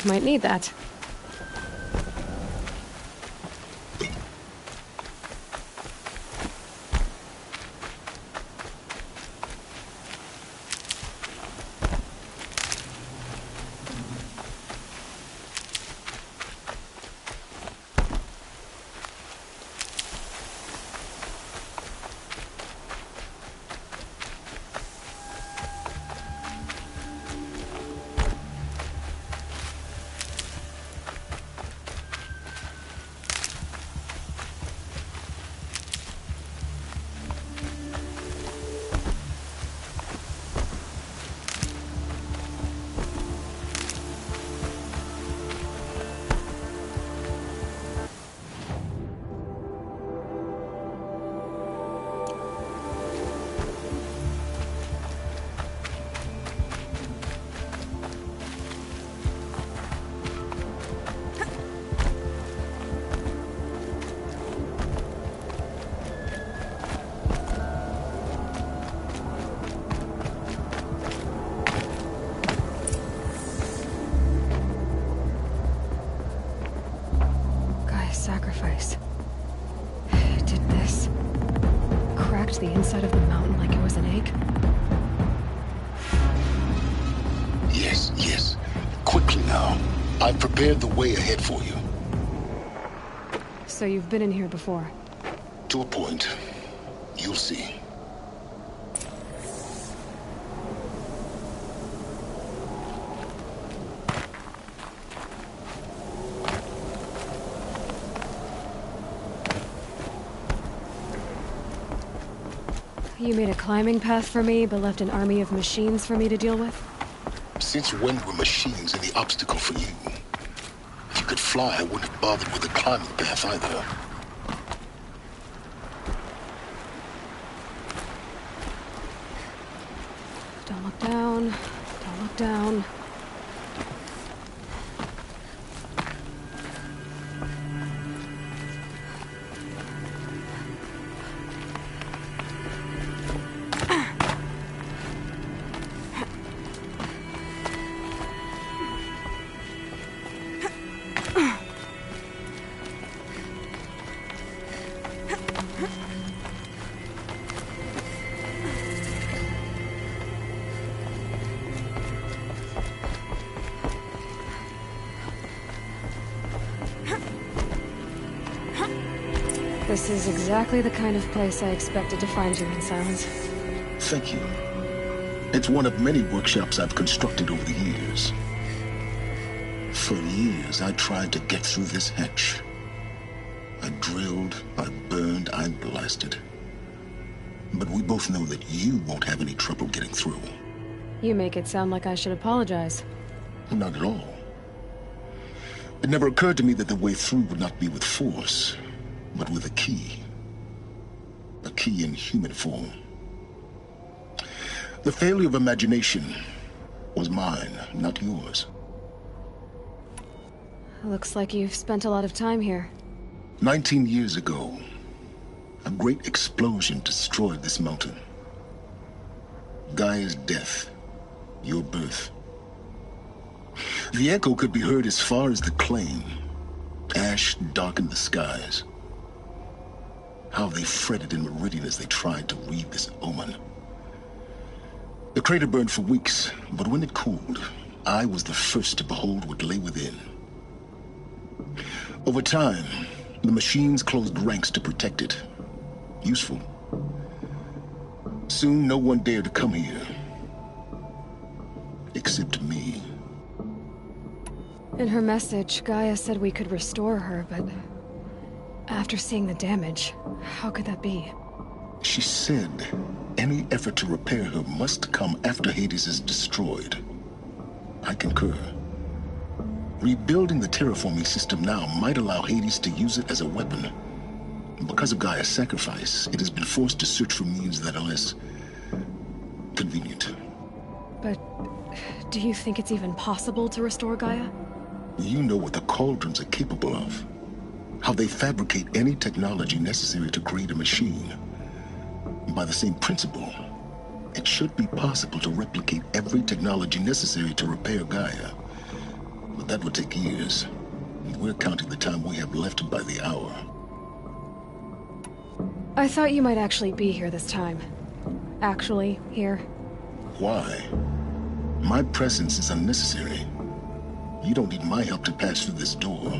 Might need that. Sacrifice. Did this. Cracked the inside of the mountain like it was an egg? Yes, yes. Quickly now. I've prepared the way ahead for you. So you've been in here before? To a point. You'll see. You made a climbing path for me, but left an army of machines for me to deal with? Since when were machines any obstacle for you? If you could fly, I wouldn't have bothered with the climbing path either. Don't look down. Don't look down. This is exactly the kind of place I expected to find you in, Silence. Thank you. It's one of many workshops I've constructed over the years. For years, I tried to get through this hatch. I drilled, I burned, I blasted. But we both know that you won't have any trouble getting through. You make it sound like I should apologize. Not at all. It never occurred to me that the way through would not be with force, but with a key. A key in human form. The failure of imagination was mine, not yours. Looks like you've spent a lot of time here. 19 years ago, a great explosion destroyed this mountain. Gaia's death, your birth. The echo could be heard as far as the claim. Ash darkened the skies. How they fretted in Meridian as they tried to read this omen. The crater burned for weeks, but when it cooled, I was the first to behold what lay within. Over time, The machines closed ranks to protect it. Useful. Soon, no one dared to come here. Except me. In her message, Gaia said we could restore her, but... after seeing the damage, how could that be? She said any effort to repair her must come after Hades is destroyed. I concur. Rebuilding the terraforming system now might allow Hades to use it as a weapon. Because of Gaia's sacrifice, it has been forced to search for means that are less convenient. But do you think it's even possible to restore Gaia? You know what the Cauldrons are capable of. How they fabricate any technology necessary to create a machine. By the same principle, it should be possible to replicate every technology necessary to repair Gaia. But that would take years. We're counting the time we have left by the hour. I thought you might actually be here this time. Actually, here. Why? My presence is unnecessary. You don't need my help to pass through this door.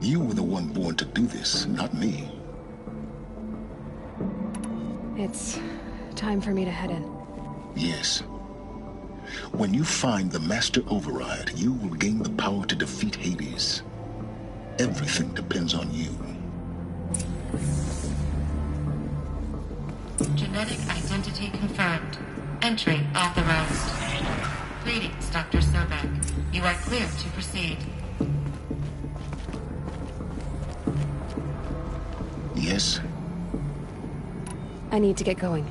You were the one born to do this, not me. It's time for me to head in. Yes. When you find the Master Override, you will gain the power to defeat Hades. Everything depends on you. Genetic identity confirmed. Entry authorized. Greetings, Dr. Sobek. You are clear to proceed. Yes? I need to get going.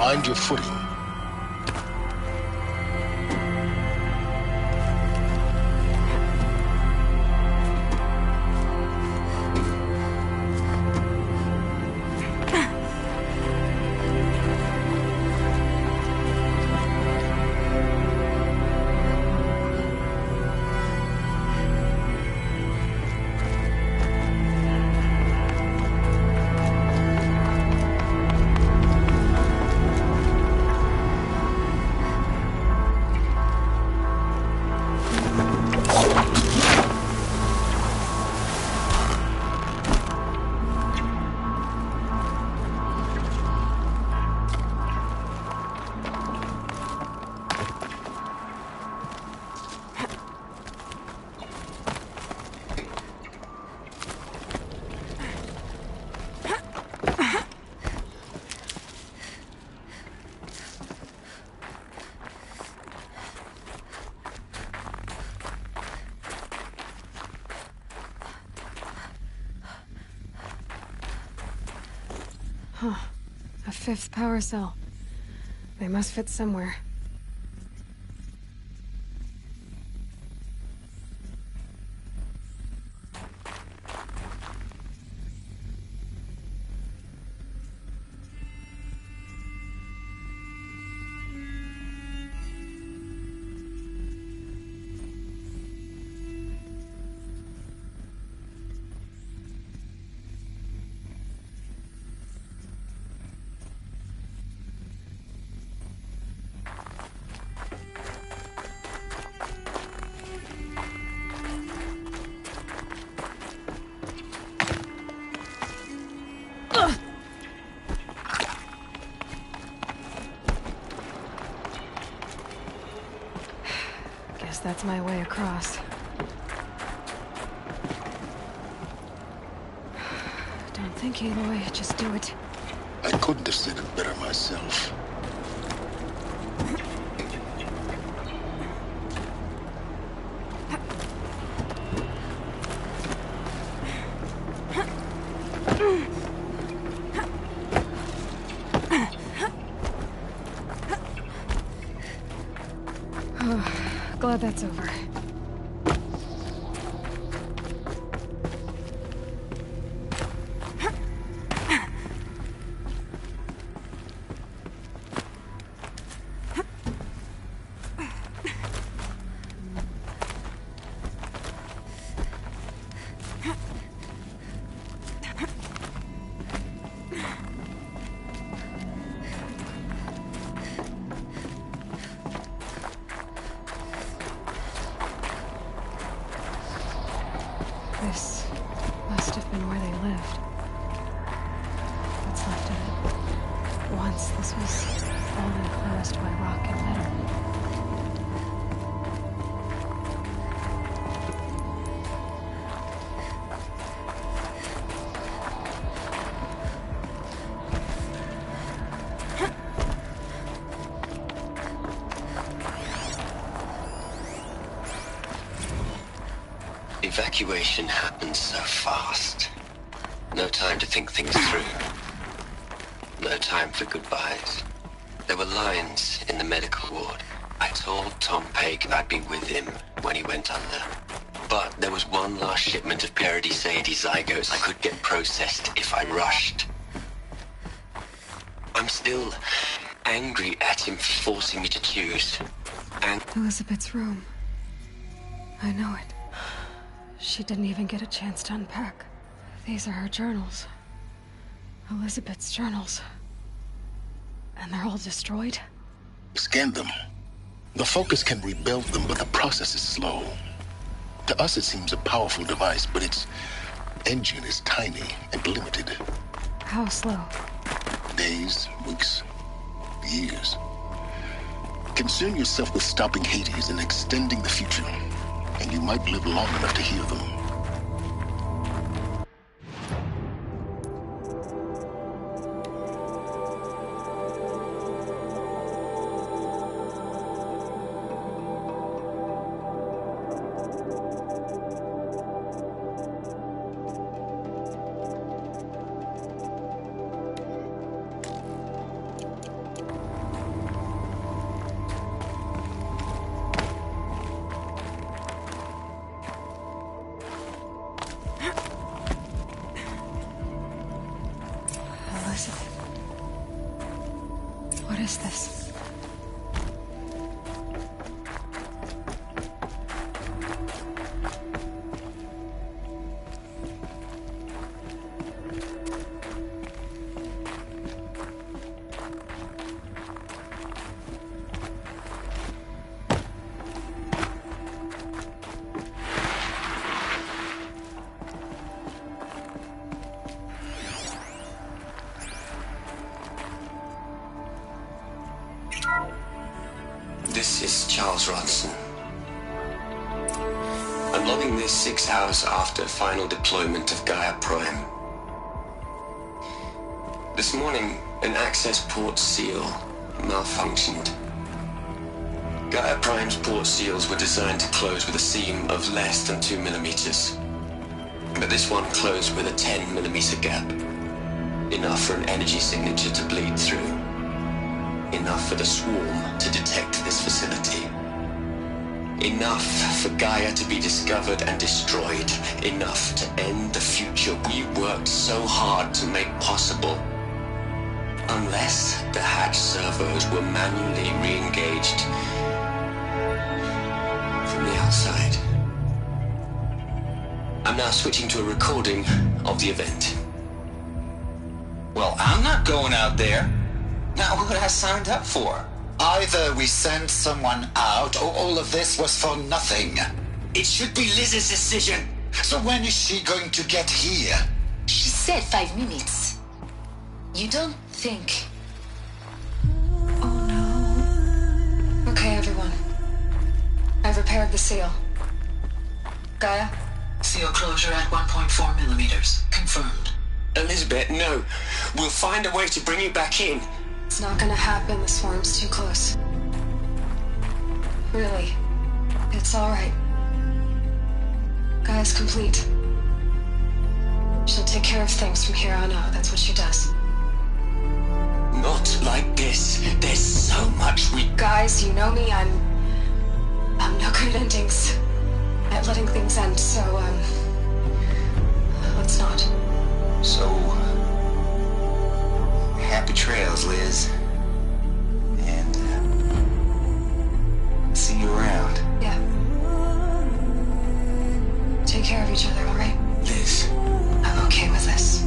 Mind your footing. Huh. A fifth power cell. They must fit somewhere. guess that's my way across. Don't think, Aloy. Just do it. I couldn't have said it better myself. Glad that's over. This must have been where they lived. What's left of it. Once this was all enclosed by rock and metal. Evacuation happened so fast. No time to think things through. No time for goodbyes. There were lines in the medical ward. I told Tom Paige I'd be with him when he went under. But there was one last shipment of Paradis-80 zygotes I could get processed if I rushed. I'm still angry at him for forcing me to choose. And Elizabeth's room. I know it. She didn't even get a chance to unpack. These are her journals. Elizabeth's journals. And they're all destroyed? Scan them. The Focus can rebuild them, but the process is slow. To us, it seems a powerful device, but its engine is tiny and limited. How slow? Days, weeks, years. Concern yourself with stopping Hades and extending the future, and you might live long enough to hear them. What is this? This is Charles Ronson. I'm logging this 6 hours after final deployment of Gaia Prime. This morning, an access port seal malfunctioned. Gaia Prime's port seals were designed to close with a seam of less than 2 millimeters. But this one closed with a 10 millimeter gap. Enough for an energy signature to bleed through. Enough for the swarm to detect this facility. Enough for Gaia to be discovered and destroyed. Enough to end the future we worked so hard to make possible. Unless the hatch servos were manually re-engaged from the outside. I'm now switching to a recording of the event. Well, I'm not going out there. Not what I signed up for. Either we send someone out, or all of this was for nothing. It should be Liz's decision. So when is she going to get here? She said 5 minutes. You don't think... Oh no. Okay, everyone. I've repaired repaired the seal. Gaia? Seal closure at 1.4 millimeters. Confirmed. Elizabeth, no. We'll find a way to bring you back in. It's not gonna happen. The swarm's too close. Really. It's alright. Gaia's complete. She'll take care of things from here on out. That's what she does. Not like this. There's so much we... Guys, you know me. I'm no good at endings. At letting things end, so, let's not. So... happy trails, Liz. And, see you around. Yeah. Take care of each other, alright? Liz. I'm okay with this.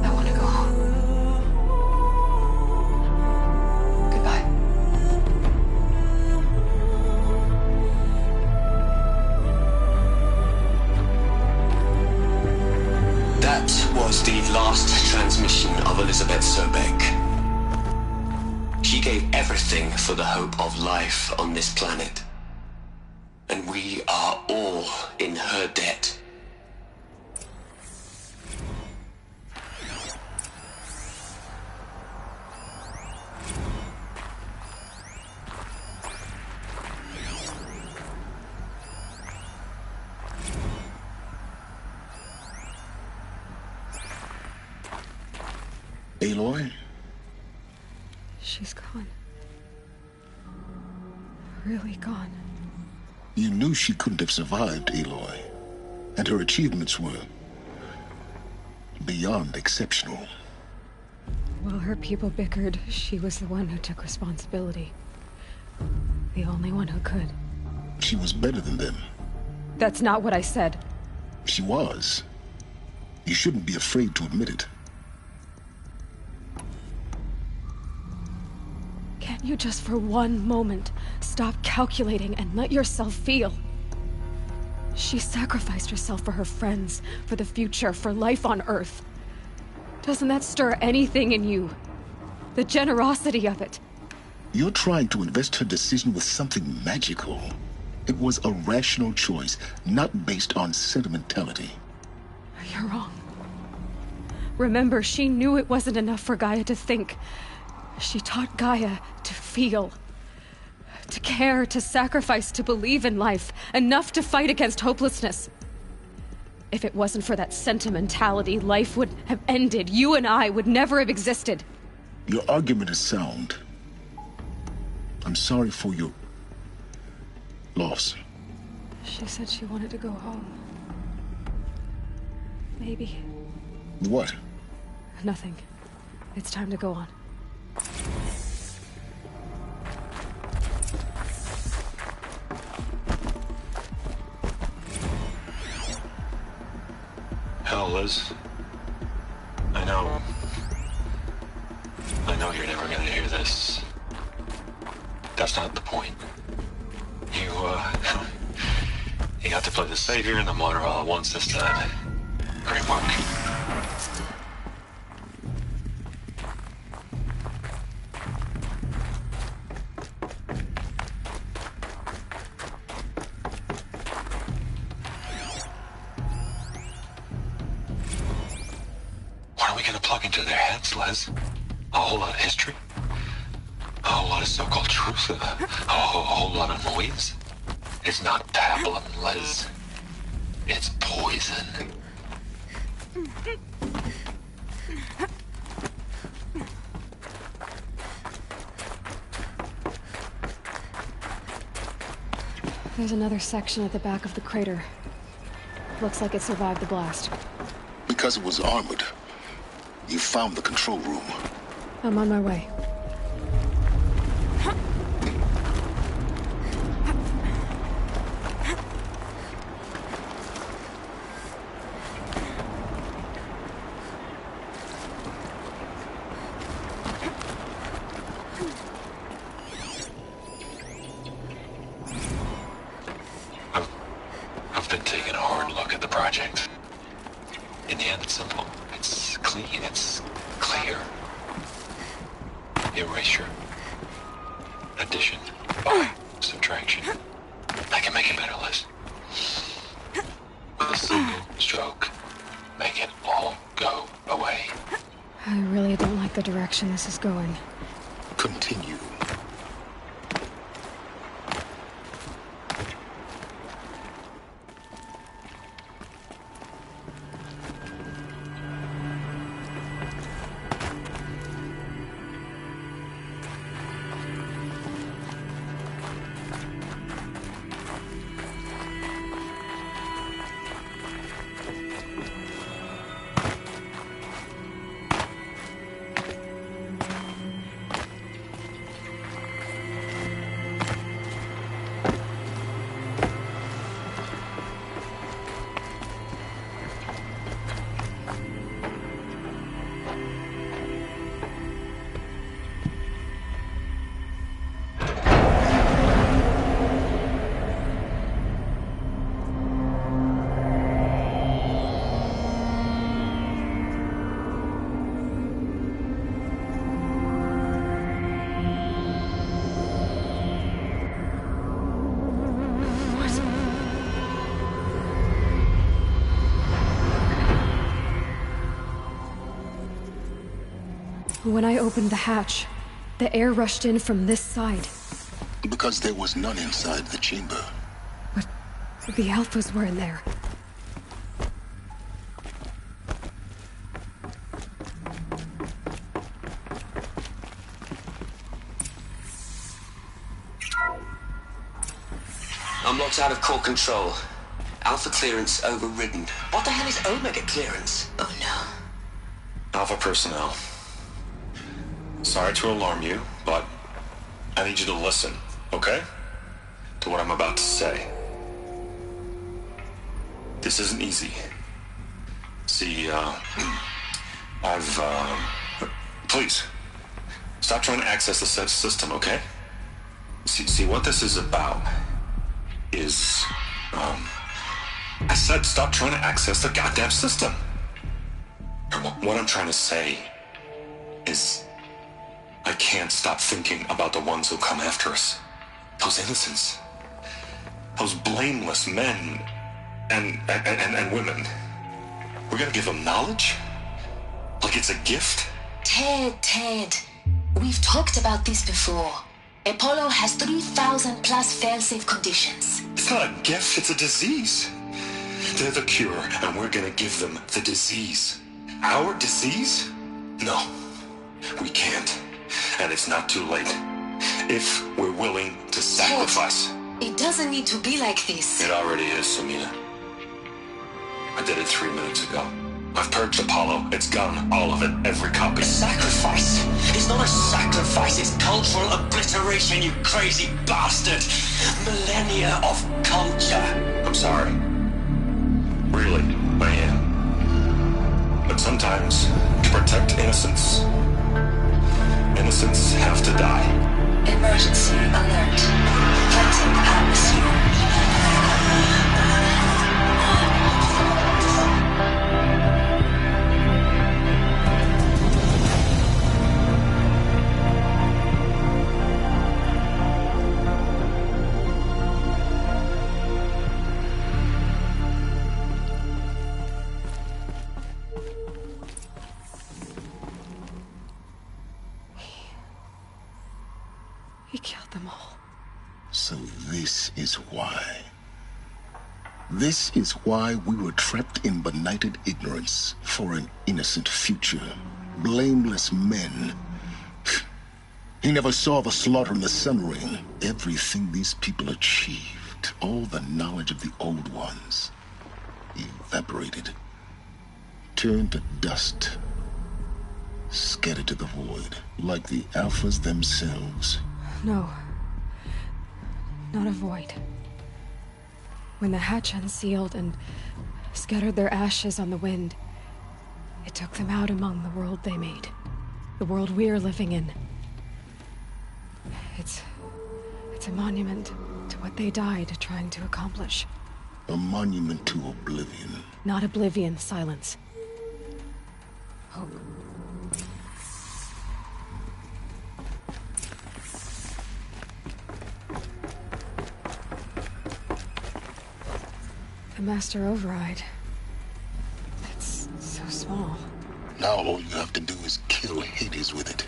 I want to go home. Goodbye. That was the last transmission of Elizabeth Sobek. She gave everything for the hope of life on this planet. And we are all in her debt. Aloy? She's gone. Really gone. You knew she couldn't have survived, Aloy. And her achievements were beyond exceptional. While her people bickered, she was the one who took responsibility. The only one who could. She was better than them. That's not what I said. She was. You shouldn't be afraid to admit it. Can't you just for one moment stop calculating and let yourself feel? She sacrificed herself for her friends, for the future, for life on Earth. Doesn't that stir anything in you? The generosity of it. You're trying to invest her decision with something magical. It was a rational choice, not based on sentimentality. You're wrong. Remember, she knew it wasn't enough for Gaia to think. She taught Gaia to feel. To care, to sacrifice, to believe in life. Enough to fight against hopelessness. If it wasn't for that sentimentality, life would have ended. You and I would never have existed. Your argument is sound. I'm sorry for your loss. She said she wanted to go home. Maybe. What? Nothing. It's time to go on. Hell, Liz. I know you're never gonna hear this. That's not the point. You got to play the savior and the martyr all at once this time. Great work. What are we gonna plug into their heads, Les? A whole lot of history? A whole lot of so-called truth? A whole lot of noise? It's not pablum, Les. It's poison. There's another section at the back of the crater. Looks like it survived the blast. Because it was armored. You found the control room. I'm on my way. I've been taking a hard look at the project. In the end, it's simple. It's clean. It's clear. Erasure. Addition. By subtraction. I can make it better, Liz. With a single stroke, make it all go away. I really don't like the direction this is going. Continue. When I opened the hatch, the air rushed in from this side. Because there was none inside the chamber. But the Alphas were in there. I'm locked out of core control. Alpha clearance overridden. What the hell is Omega clearance? Oh no. Alpha personnel. Sorry to alarm you, but I need you to listen, okay? To what I'm about to say. This isn't easy. See, please, stop trying to access the system, okay? See, what this is about is, I said stop trying to access the goddamn system. And what I'm trying to say is, I can't stop thinking about the ones who come after us. Those innocents. Those blameless men and women. We're gonna give them knowledge? Like it's a gift? Ted. We've talked about this before. Apollo has 3,000 plus fail-safe conditions. It's not a gift, it's a disease. They're the cure, and we're gonna give them the disease. Our disease? No, we can't. And it's not too late. If we're willing to sacrifice. Ted, it doesn't need to be like this. It already is, Samina. I did it 3 minutes ago. I've purged Apollo. It's gone. All of it. Every copy. Sacrifice? It's not a sacrifice. It's cultural obliteration, you crazy bastard. Millennia of culture. I'm sorry. Really, I am. But sometimes, to protect innocence, innocents have to die. Emergency alert. Planting atmosphere. He killed them all. So this is why. This is why we were trapped in benighted ignorance for an innocent future. Blameless men. He never saw the slaughter in the Sun Ring. Everything these people achieved, all the knowledge of the old ones, evaporated, turned to dust, scattered to the void, like the Alphas themselves. No. Not a void. When the hatch unsealed and scattered their ashes on the wind, it took them out among the world they made. The world we're living in. It's a monument to what they died trying to accomplish. A monument to oblivion. Not oblivion, silence. Hope. The Master Override. It's so small. Now all you have to do is kill Hades with it.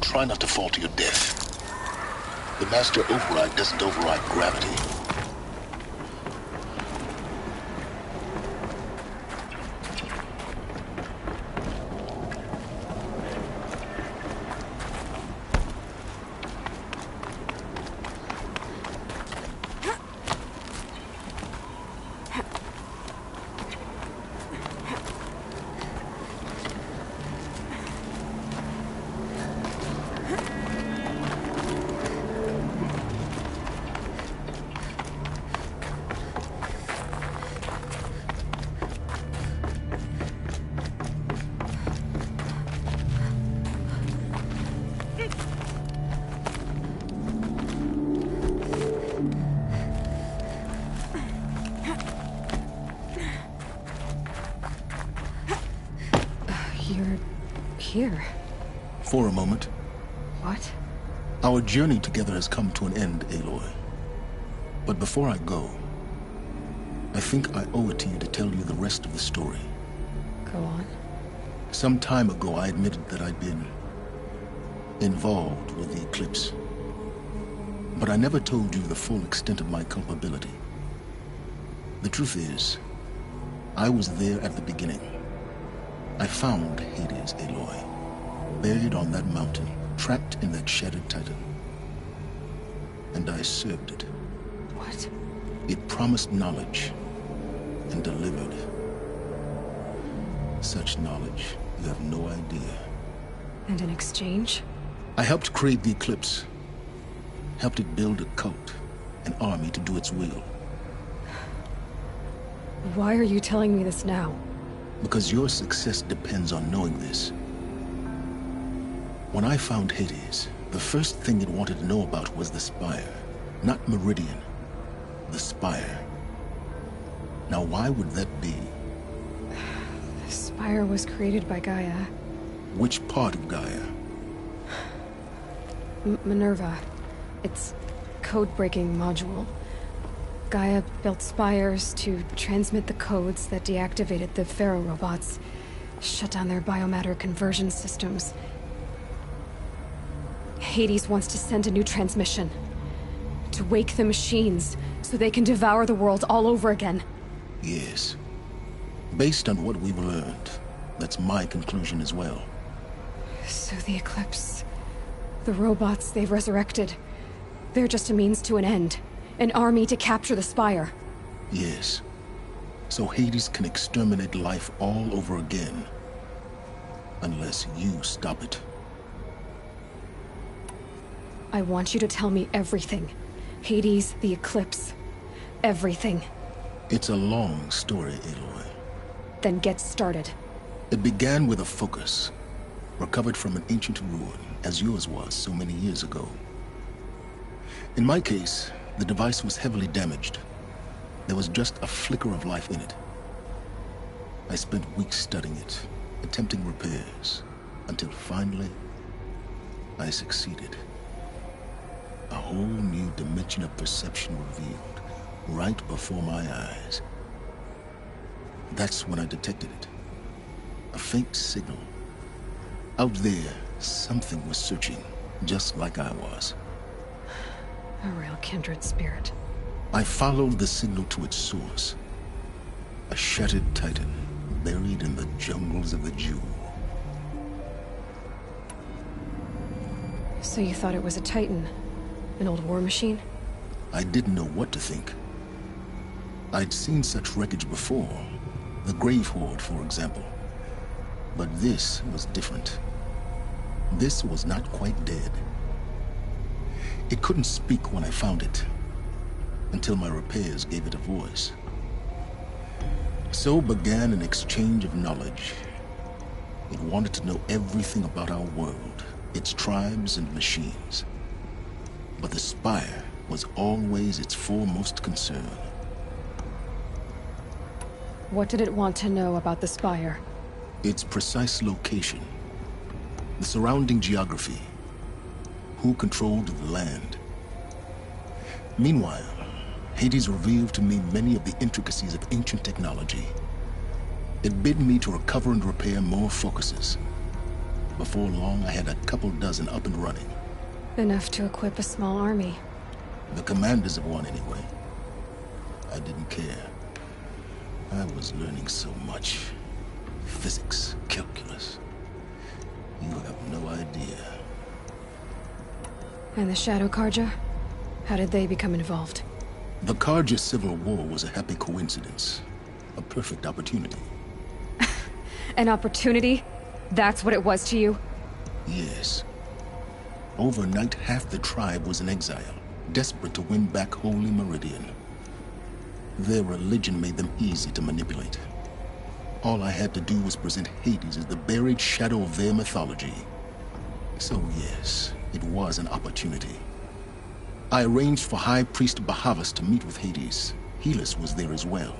Try not to fall to your death. The Master Override doesn't override gravity. You're here. For a moment. What? Our journey together has come to an end, Aloy. But before I go, I think I owe it to you to tell you the rest of the story. Go on. Some time ago, I admitted that I'd been involved with the Eclipse. But I never told you the full extent of my culpability. The truth is, I was there at the beginning. I found Hades, Aloy, buried on that mountain, trapped in that shattered titan. And I served it. What? It promised knowledge and delivered. Such knowledge, you have no idea. And in exchange? I helped create the Eclipse. Helped it build a cult, an army to do its will. Why are you telling me this now? Because your success depends on knowing this. When I found Hades, the first thing it wanted to know about was the Spire. Not Meridian. The Spire. Now why would that be? The Spire was created by Gaia. Which part of Gaia? Minerva. It's code-breaking module. Gaia built spires to transmit the codes that deactivated the Pharaoh robots, shut down their biomatter conversion systems. Hades wants to send a new transmission. To wake the machines, so they can devour the world all over again. Yes. Based on what we've learned, that's my conclusion as well. So the Eclipse... the robots they've resurrected... they're just a means to an end. An army to capture the Spire. Yes. So Hades can exterminate life all over again. Unless you stop it. I want you to tell me everything. Hades, the Eclipse. Everything. It's a long story, Aloy. Then get started. It began with a focus. Recovered from an ancient ruin, as yours was so many years ago. In my case, the device was heavily damaged. There was just a flicker of life in it. I spent weeks studying it, attempting repairs, until finally, I succeeded. A whole new dimension of perception revealed, right before my eyes. That's when I detected it. A faint signal. Out there, something was searching, just like I was. A real kindred spirit. I followed the signal to its source. A shattered titan, buried in the jungles of the Jewel. So you thought it was a titan? An old war machine? I didn't know what to think. I'd seen such wreckage before. The Grave Horde, for example. But this was different. This was not quite dead. It couldn't speak when I found it, until my repairs gave it a voice. So began an exchange of knowledge. It wanted to know everything about our world, its tribes and machines. But the Spire was always its foremost concern. What did it want to know about the Spire? Its precise location, the surrounding geography, who controlled the land. Meanwhile, Hades revealed to me many of the intricacies of ancient technology. It bid me to recover and repair more focuses. Before long, I had a couple dozen up and running. Enough to equip a small army. The commanders of one, anyway. I didn't care. I was learning so much. Physics, calculus. You have no idea. And the Shadow Carja? How did they become involved? The Carja Civil War was a happy coincidence. A perfect opportunity. An opportunity? That's what it was to you? Yes. Overnight, half the tribe was in exile, desperate to win back Holy Meridian. Their religion made them easy to manipulate. All I had to do was present Hades as the buried shadow of their mythology. So yes, it was an opportunity. I arranged for High Priest Bahavas to meet with Hades. Helis was there as well.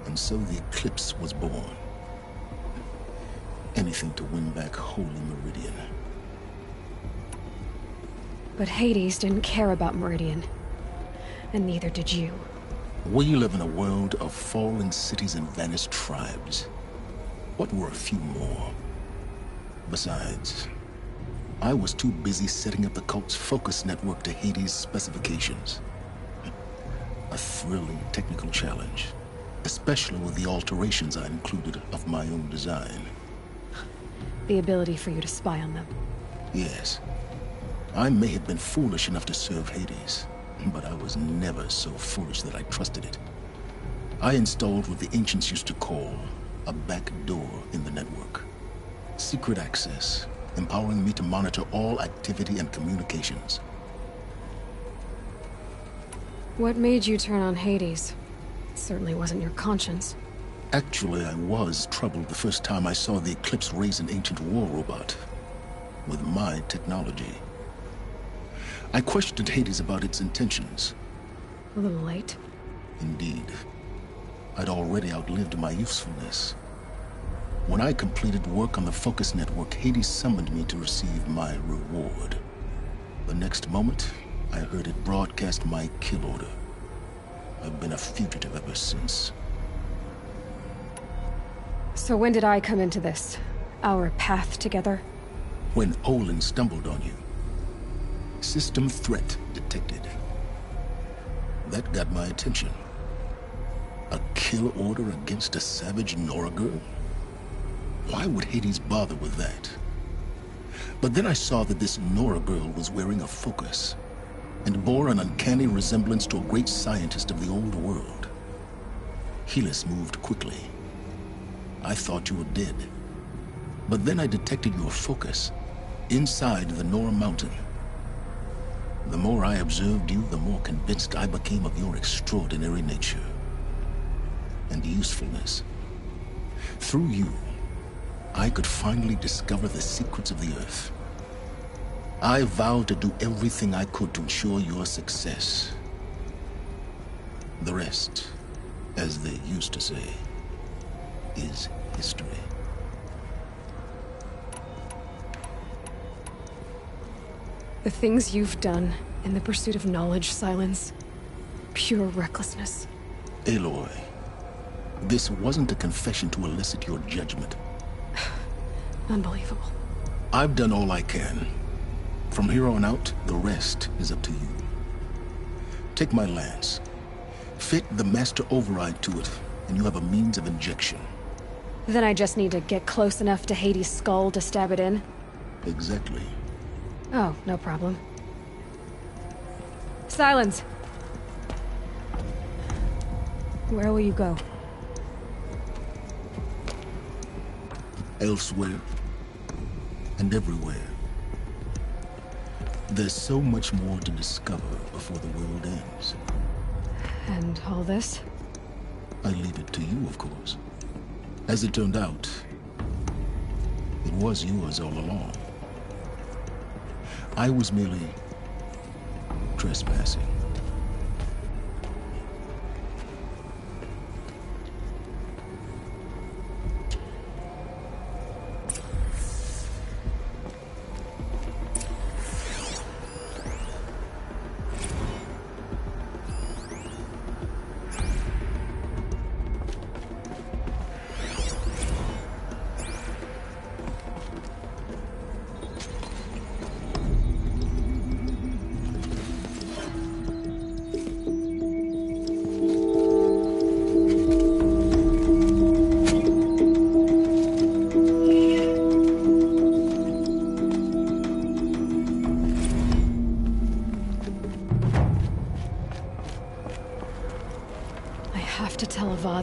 And so the Eclipse was born. Anything to win back Holy Meridian. But Hades didn't care about Meridian. And neither did you. We live in a world of fallen cities and vanished tribes. What were a few more? Besides, I was too busy setting up the cult's focus network to Hades' specifications. A thrilling technical challenge, especially with the alterations I included of my own design. The ability for you to spy on them. Yes. I may have been foolish enough to serve Hades, but I was never so foolish that I trusted it. I installed what the ancients used to call a back door in the network. Secret access, empowering me to monitor all activity and communications. What made you turn on Hades? It certainly wasn't your conscience. Actually, I was troubled the first time I saw the Eclipse raise an ancient war robot. With my technology. I questioned Hades about its intentions. A little late. Indeed. I'd already outlived my usefulness. When I completed work on the Focus Network, Hades summoned me to receive my reward. The next moment, I heard it broadcast my kill order. I've been a fugitive ever since. So when did I come into this? Our path together? When Olin stumbled on you. System threat detected. That got my attention. A kill order against a savage Nora girl? Why would Hades bother with that? But then I saw that this Nora girl was wearing a focus, and bore an uncanny resemblance to a great scientist of the old world. Helis moved quickly. I thought you were dead. But then I detected your focus inside the Nora mountain. The more I observed you, the more convinced I became of your extraordinary nature and usefulness. Through you, I could finally discover the secrets of the Earth. I vowed to do everything I could to ensure your success. The rest, as they used to say, is history. The things you've done in the pursuit of knowledge, Silence. Pure recklessness. Aloy, this wasn't a confession to elicit your judgment. Unbelievable. I've done all I can. From here on out, the rest is up to you. Take my lance. Fit the Master Override to it, and you have a means of injection. Then I just need to get close enough to Hades' skull to stab it in? Exactly. Oh, no problem. Silence! Where will you go? Elsewhere. And everywhere. There's so much more to discover before the world ends. And all this? I leave it to you, of course. As it turned out, was yours all along. I was merely trespassing.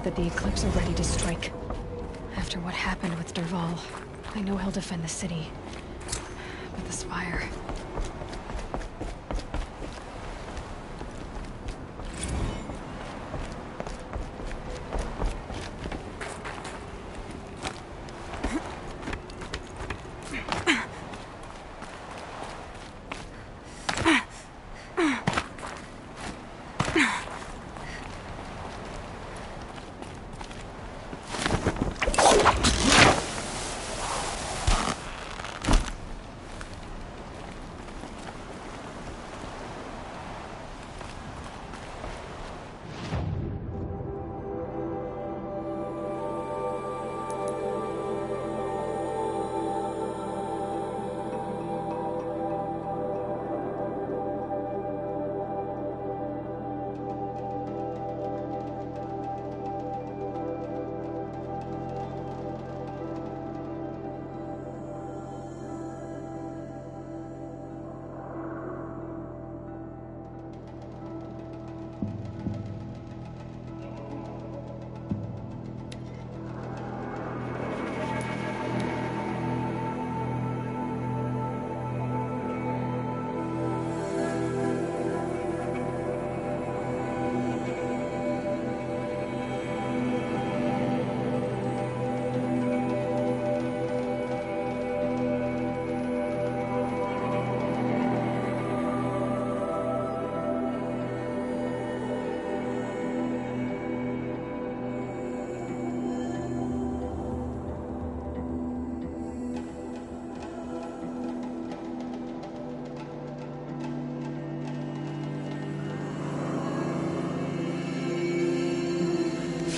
That the Eclipse are ready to strike. After what happened with Dervahl, I know he'll defend the city. But the Spire...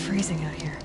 Freezing out here.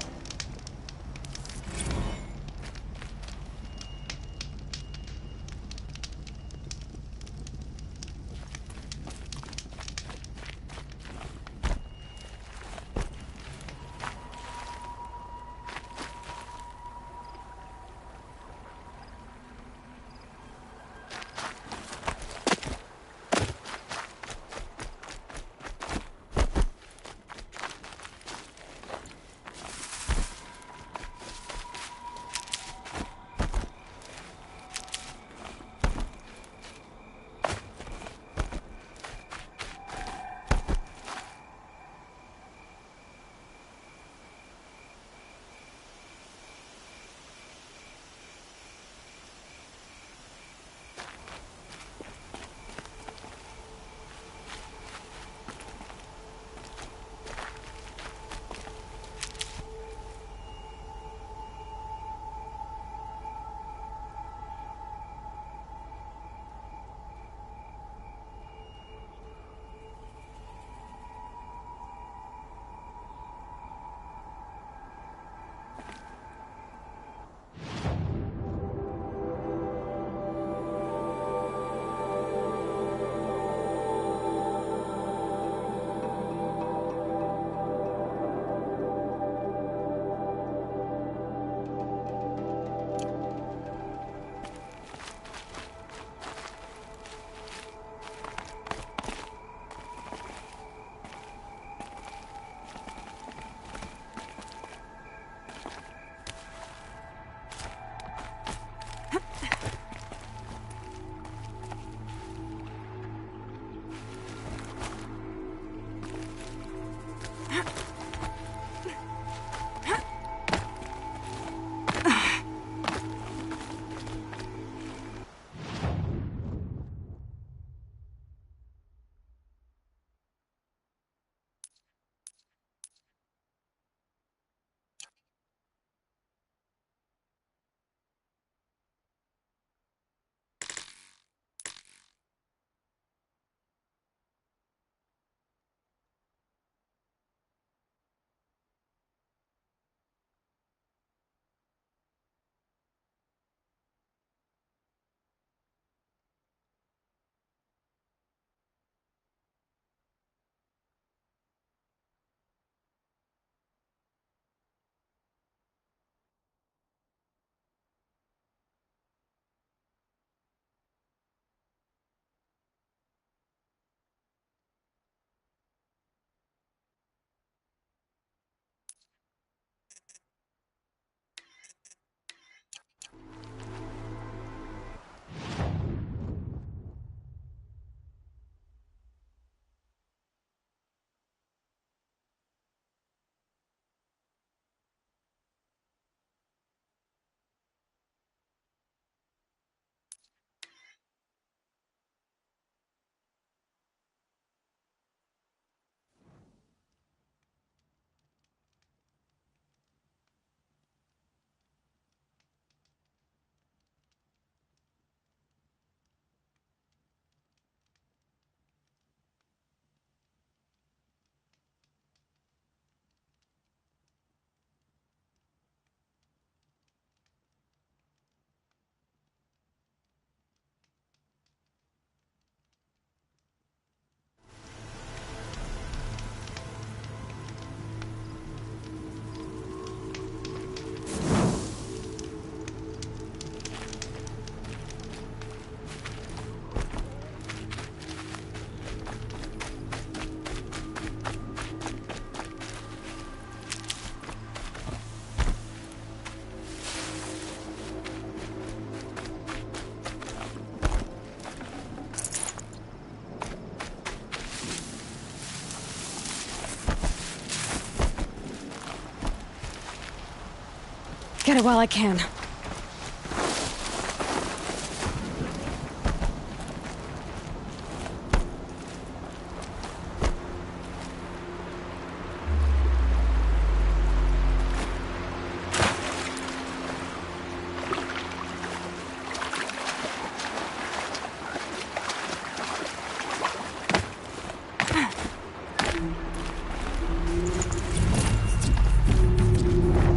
get it while I can.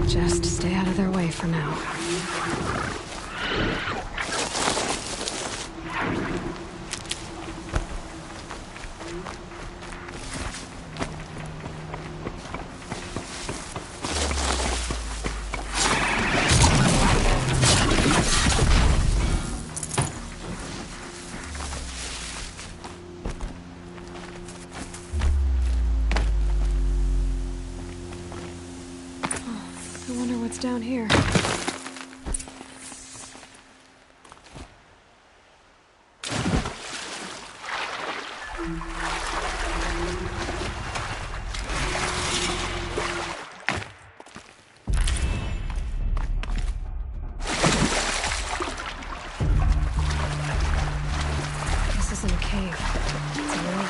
Just stay out of their way for now. I wonder what's down here. This isn't a cave. It's a road.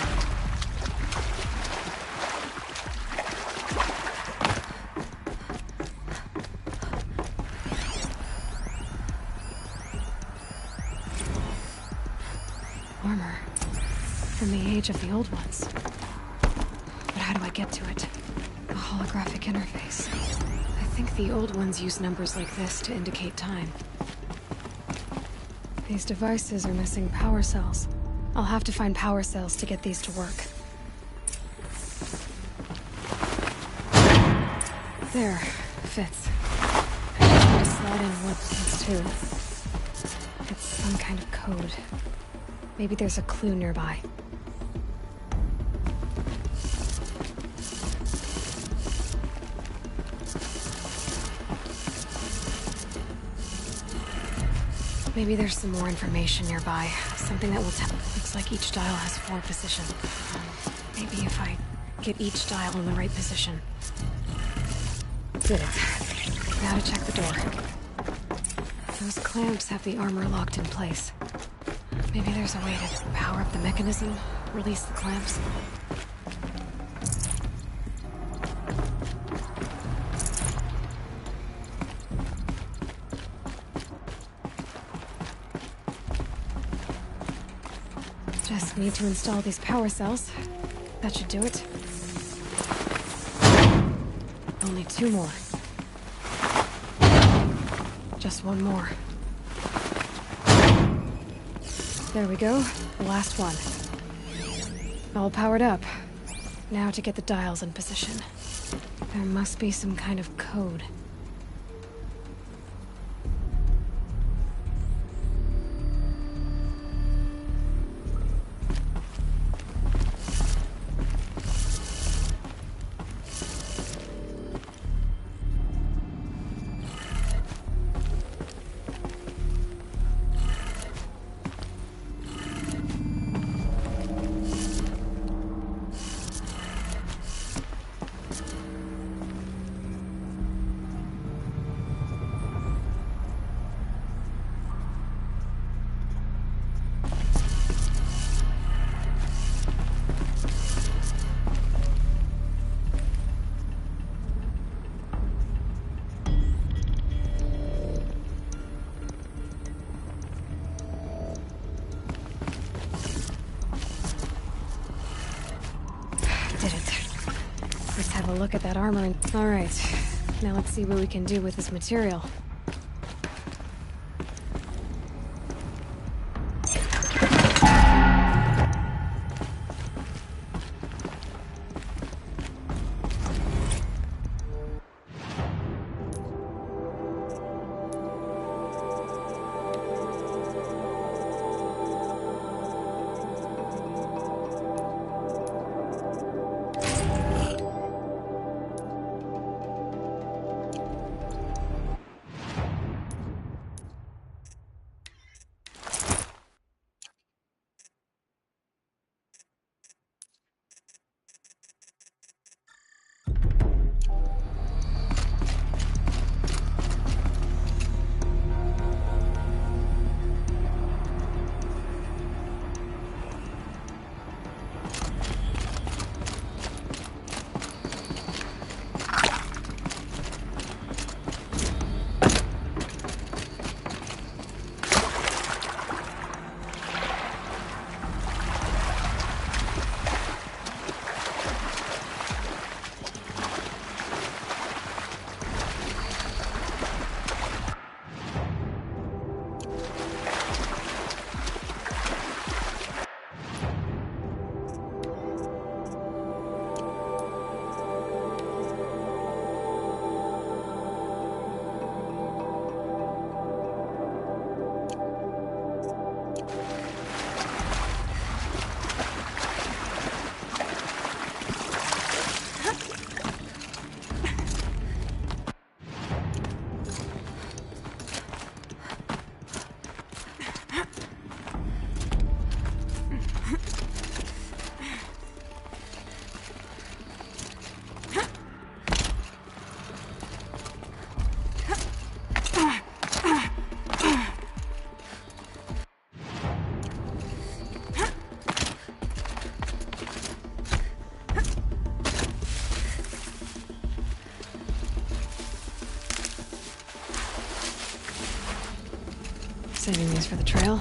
Armor. From the age of the old ones. But how do I get to it? A holographic interface. I think the old ones use numbers like this to indicate time. These devices are missing power cells. I'll have to find power cells to get these to work. There. Fits. I just need to slide in what this too. It's some kind of code. Maybe there's a clue nearby. Maybe there's some more information nearby. Something that will tell. Looks like each dial has 4 positions. Maybe if I get each dial in the right position. Did it. Now to check the door. Those clamps have the armor locked in place. Maybe there's a way to power up the mechanism, release the clamps. Just need to install these power cells. That should do it. Only 2 more. Just 1 more. There we go. The last one. All powered up. Now to get the dials in position. There must be some kind of code. Look at that armor and... Alright. Now let's see what we can do with this material. Saving these for the trail.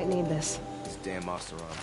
might need this. This damn monster arm.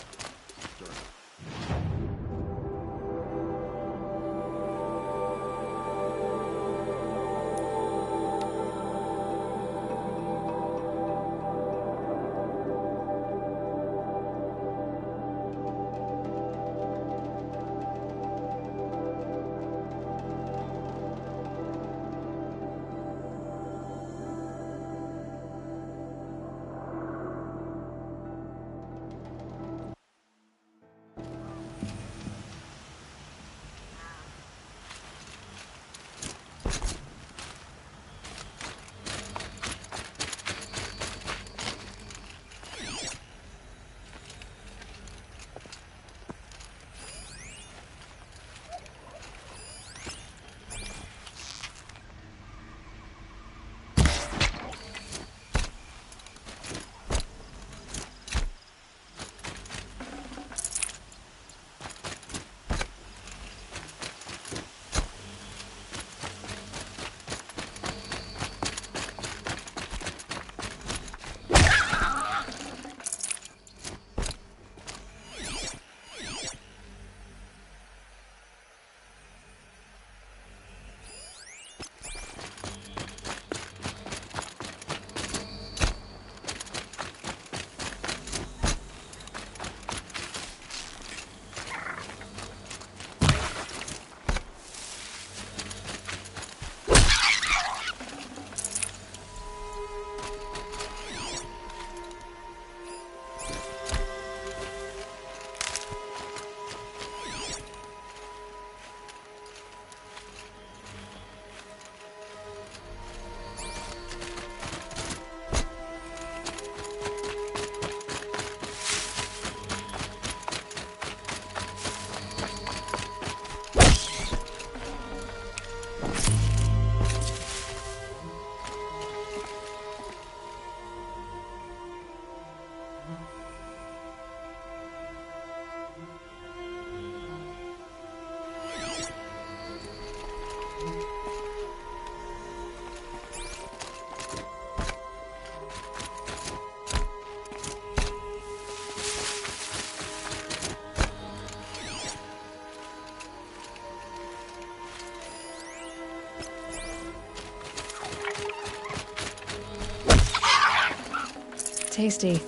Tasty.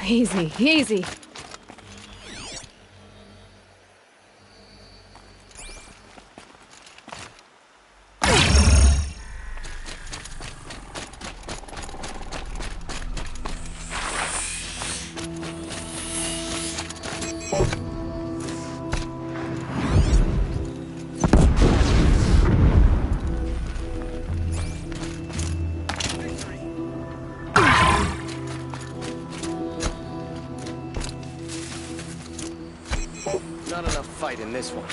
Easy, easy. Not enough fight in this one.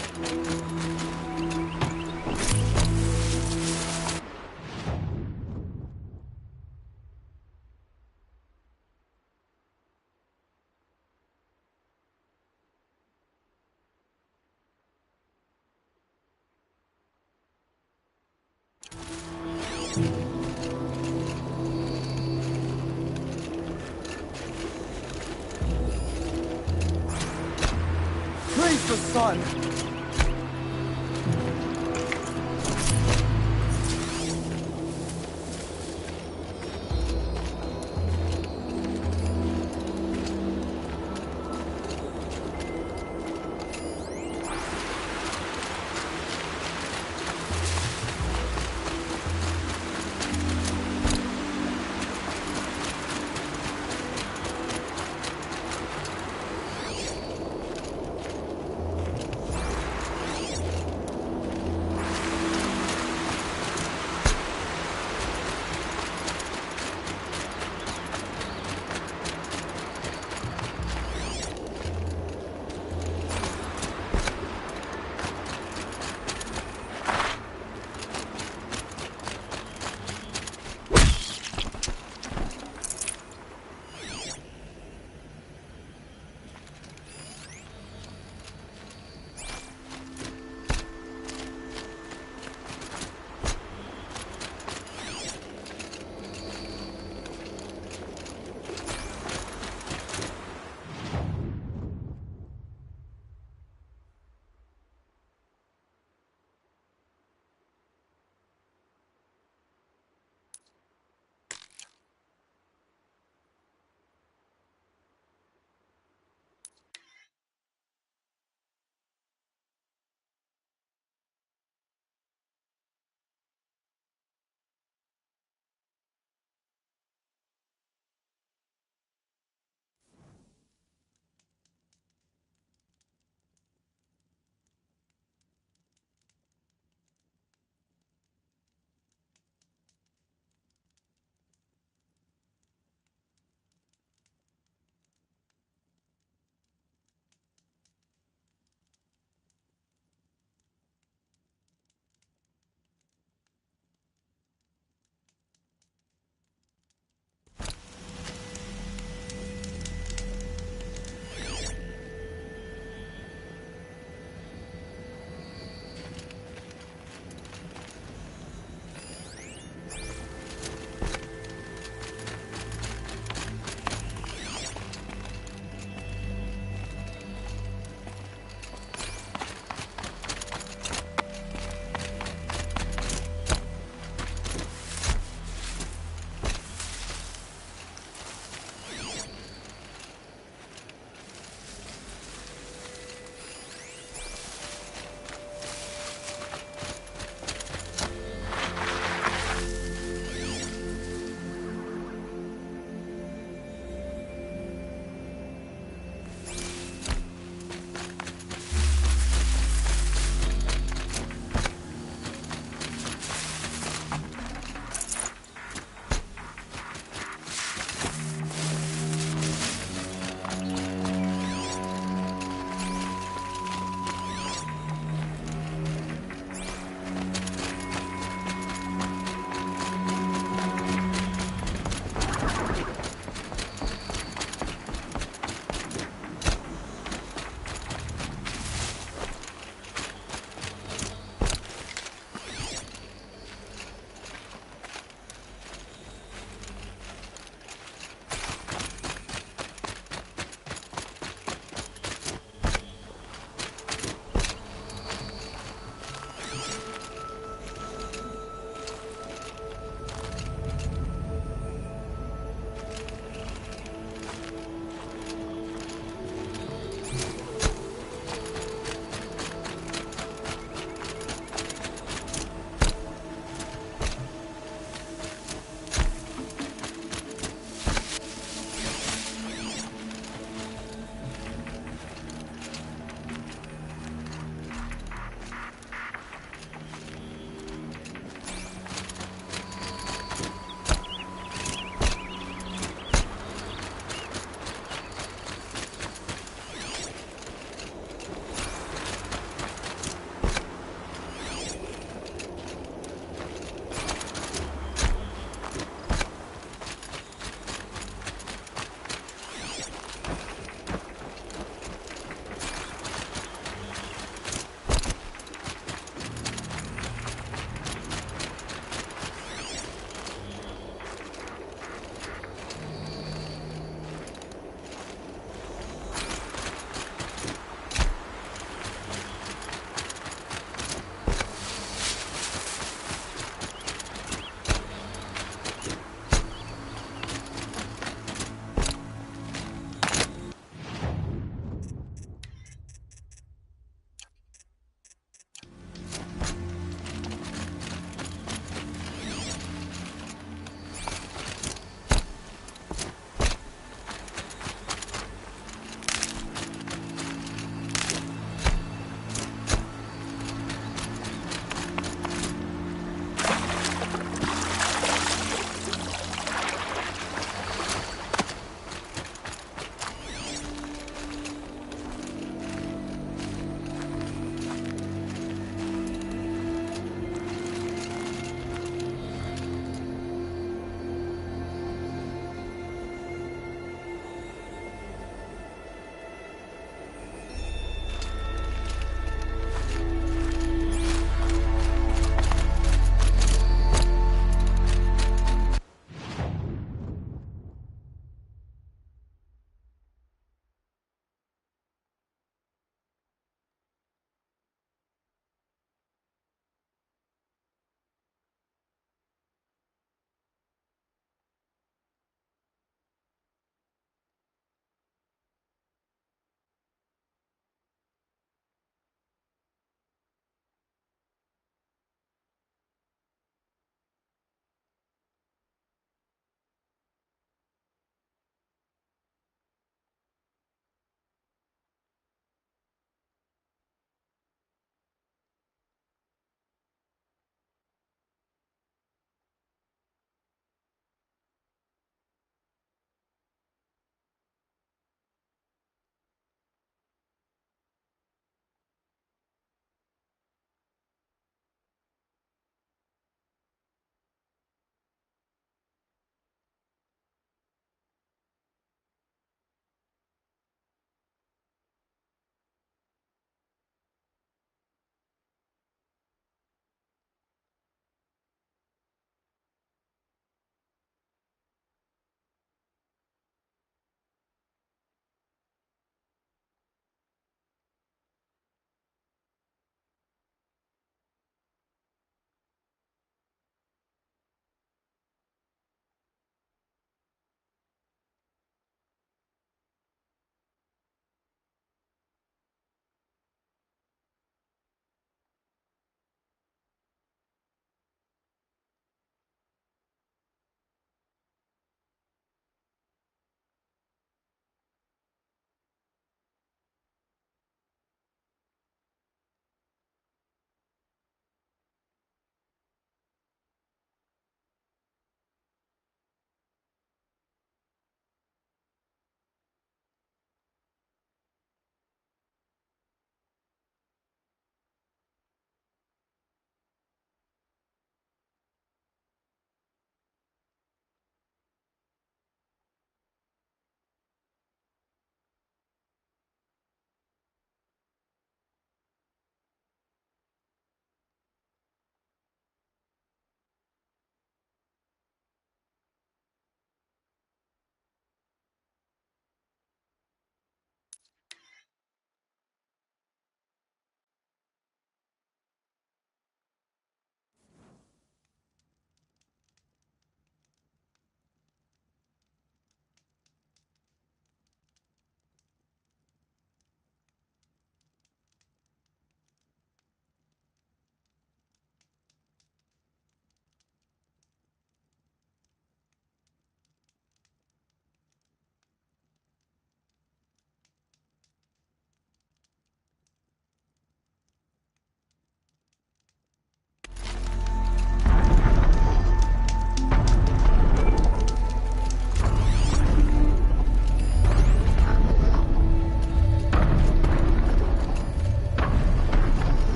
Praise the sun!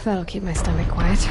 That'll keep my stomach quiet.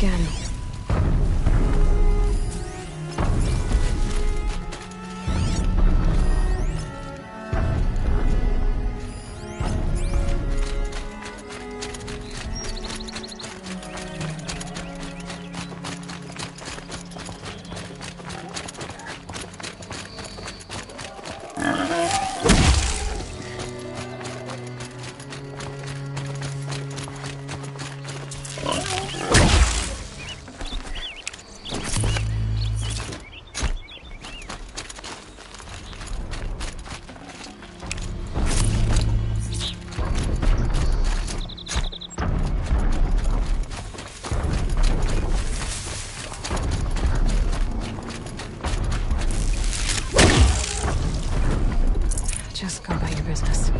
Again. Just go about your business.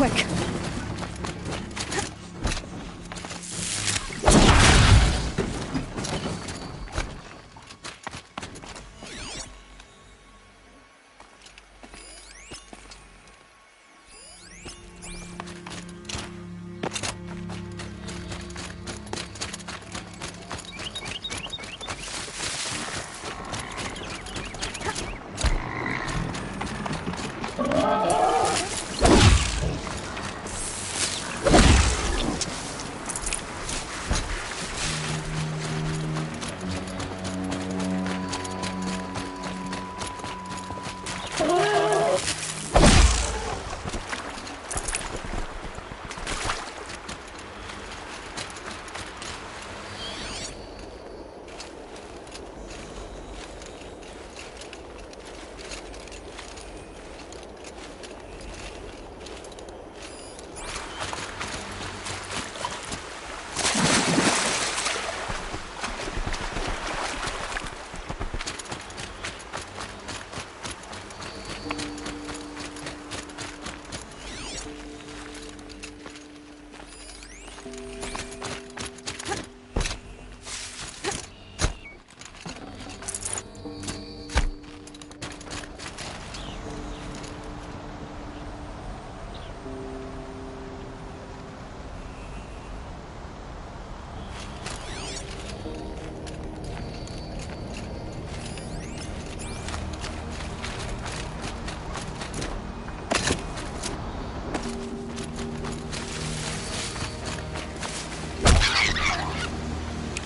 quick.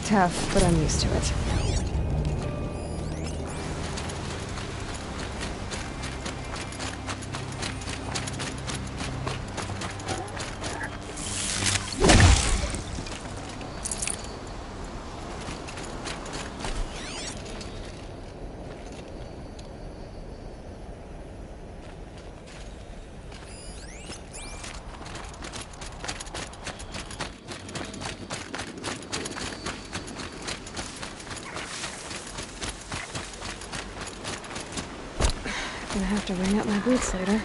Tough, but I'm used to it. Gonna have to ring up my boots later.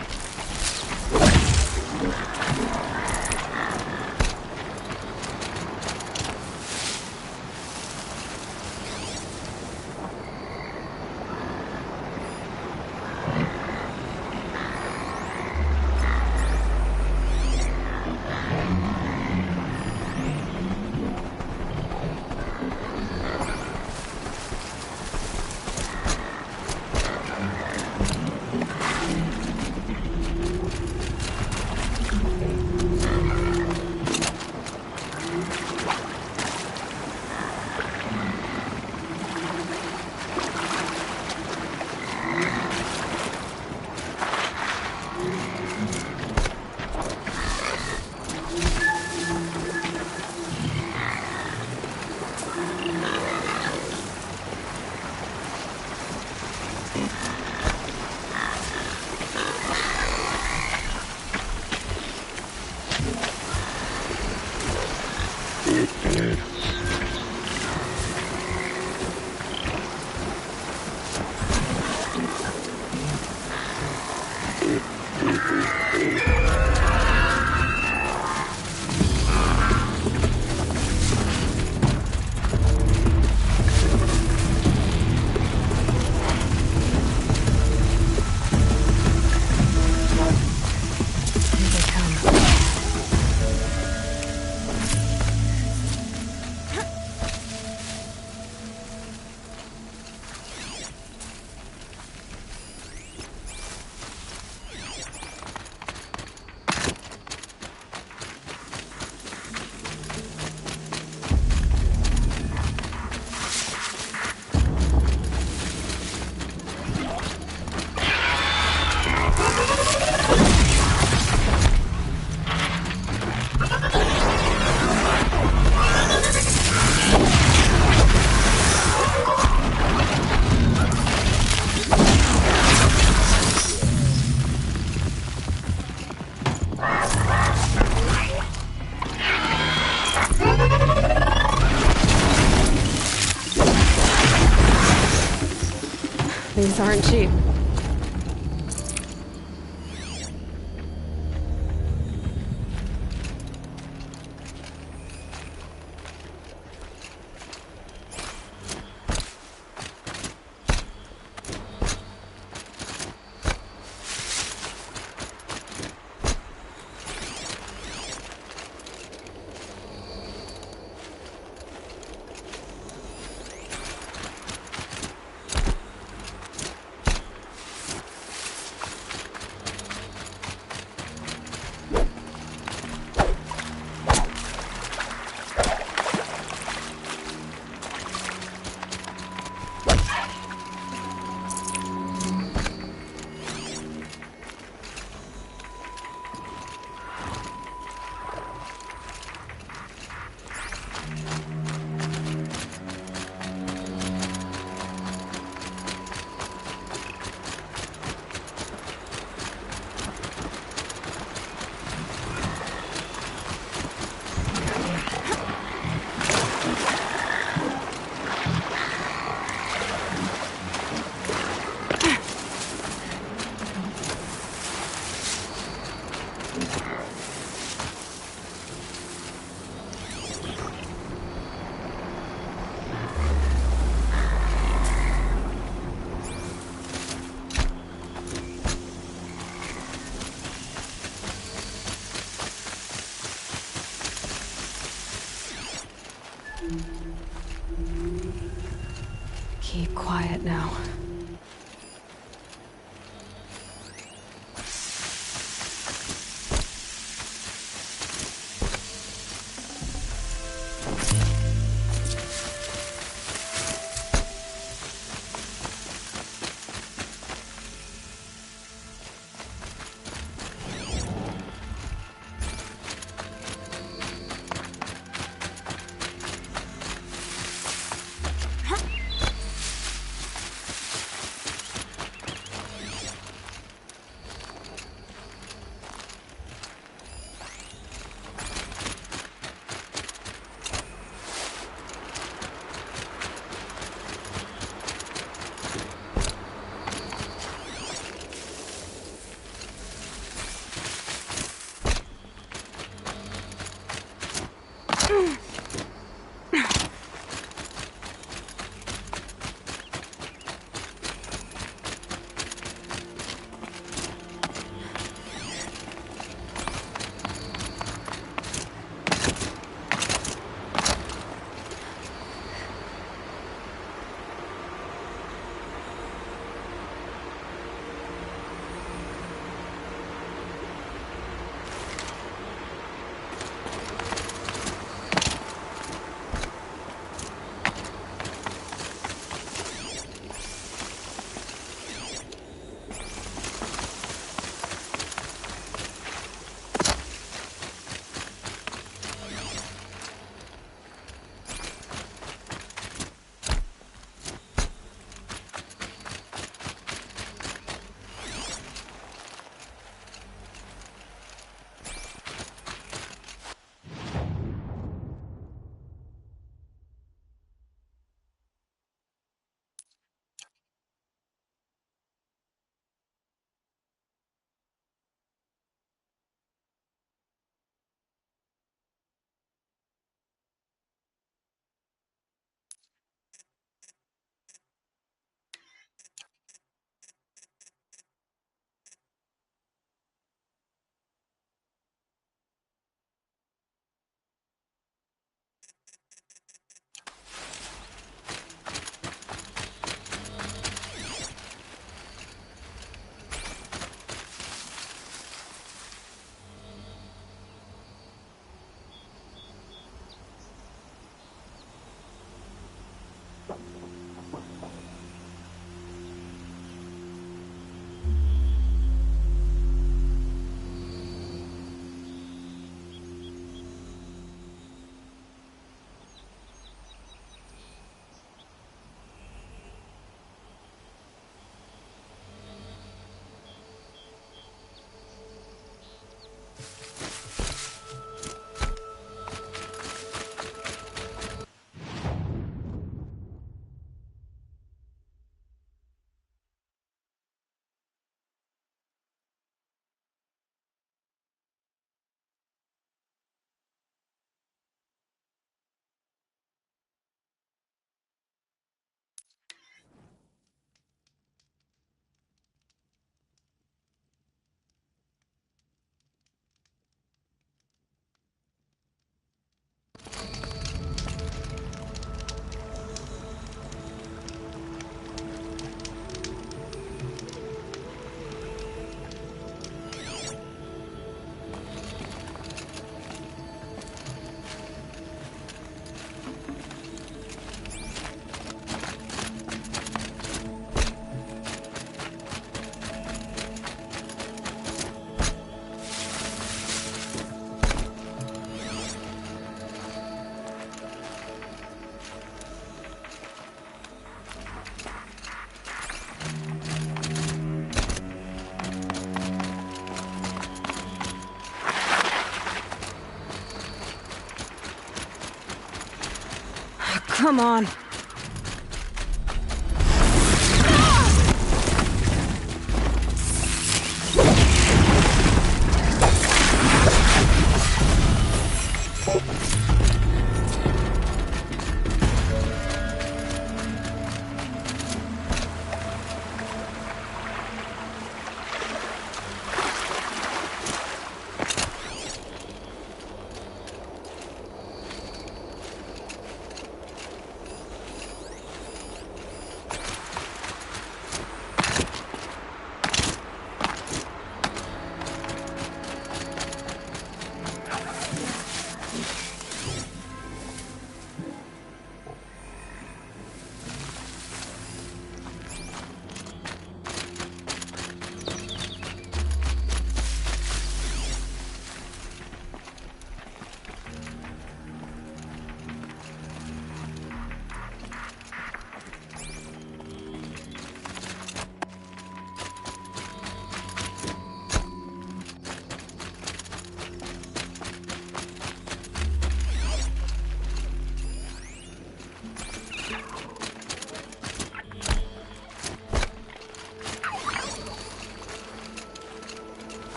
These aren't cheap. Keep quiet now. Come on.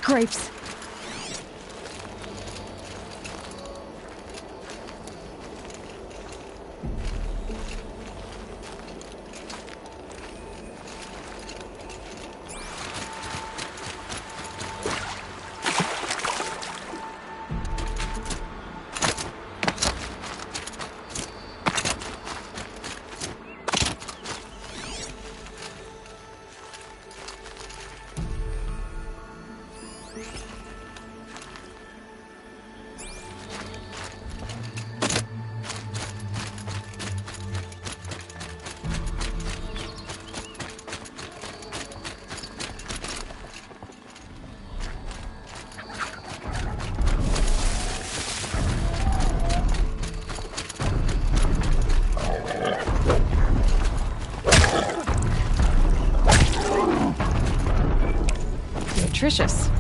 Grapes. Nutritious.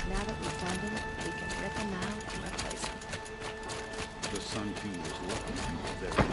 Now that we found him, we can rip him out and replace him. The Sun King was welcome to the very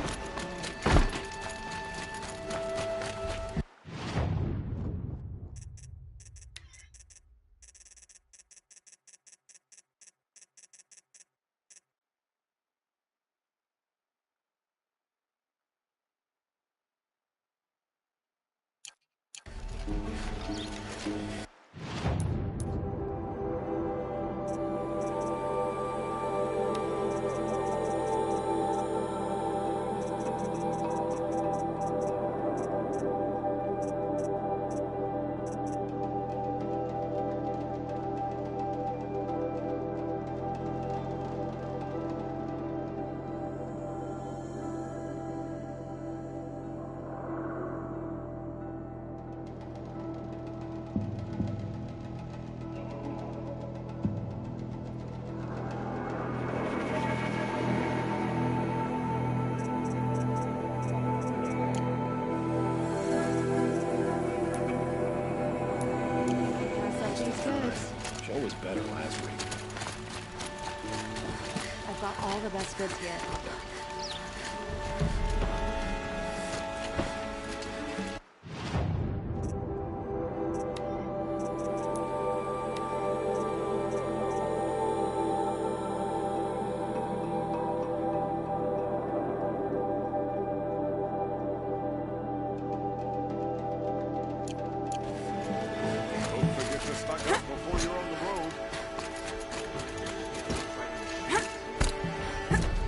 Show was better last week. I've got all the best goods here. Don't forget to stock up before you're on the road.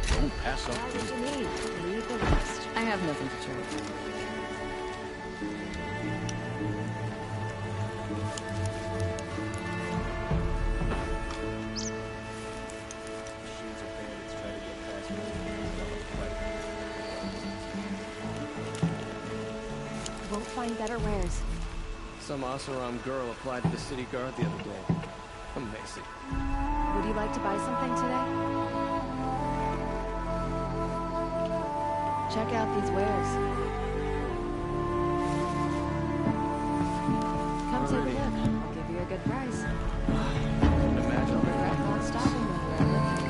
Don't pass up. What you need? Leave the rest. I have nothing to trade. don't find better wares. Some Oseram girl applied to the city guard the other day. Amazing. Would you like to buy something today? Check out these wares. Come take a look. I'll give you a good price. Imagine. You'll regret not stopping with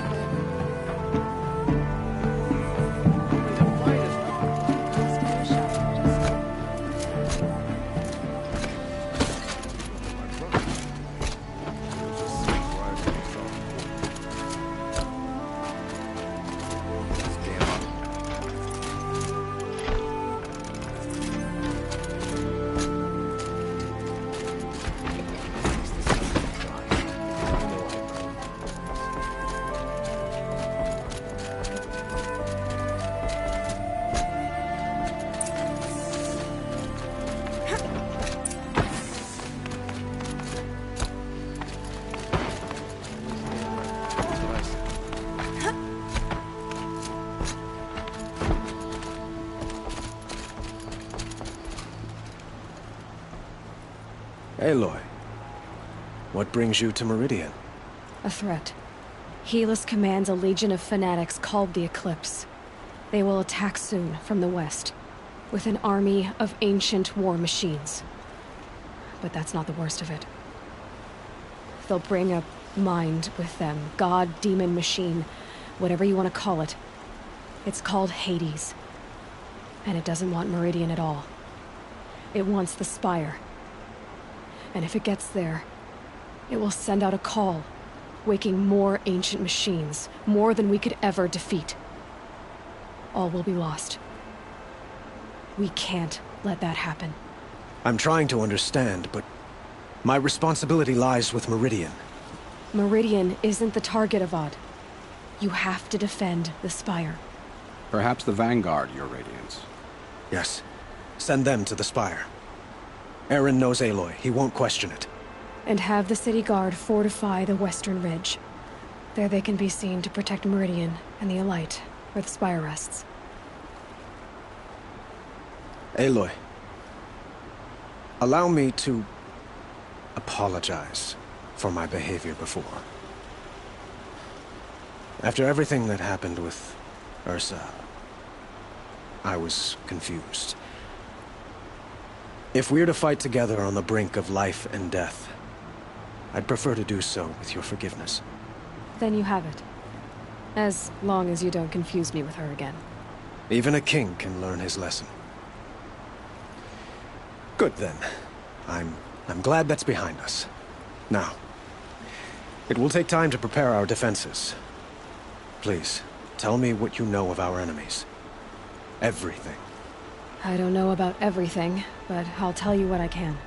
Aloy, what brings you to Meridian? a threat. Helis commands a legion of fanatics called the Eclipse. They will attack soon from the west, with an army of ancient war machines. But that's not the worst of it. They'll bring a mind with them, god, demon, machine, whatever you want to call it. It's called Hades. And it doesn't want Meridian at all. It wants the Spire. And if it gets there, it will send out a call, waking more ancient machines, more than we could ever defeat. All will be lost. We can't let that happen. I'm trying to understand, but my responsibility lies with Meridian. Meridian isn't the target, Avad. You have to defend the Spire. Perhaps the Vanguard, Your Radiance. Yes. Send them to the Spire. Eren knows Aloy. He won't question it. And have the city guard fortify the western ridge. There they can be seen to protect Meridian and the Elite, where the Spire rests. Aloy, allow me to apologize for my behavior before. After everything that happened with Ursa, I was confused. If we're to fight together on the brink of life and death, I'd prefer to do so with your forgiveness. Then you have it. As long as you don't confuse me with her again. Even a king can learn his lesson. Good then. I'm glad that's behind us. Now, it will take time to prepare our defenses. Please, tell me what you know of our enemies. Everything. I don't know about everything, but I'll tell you what I can.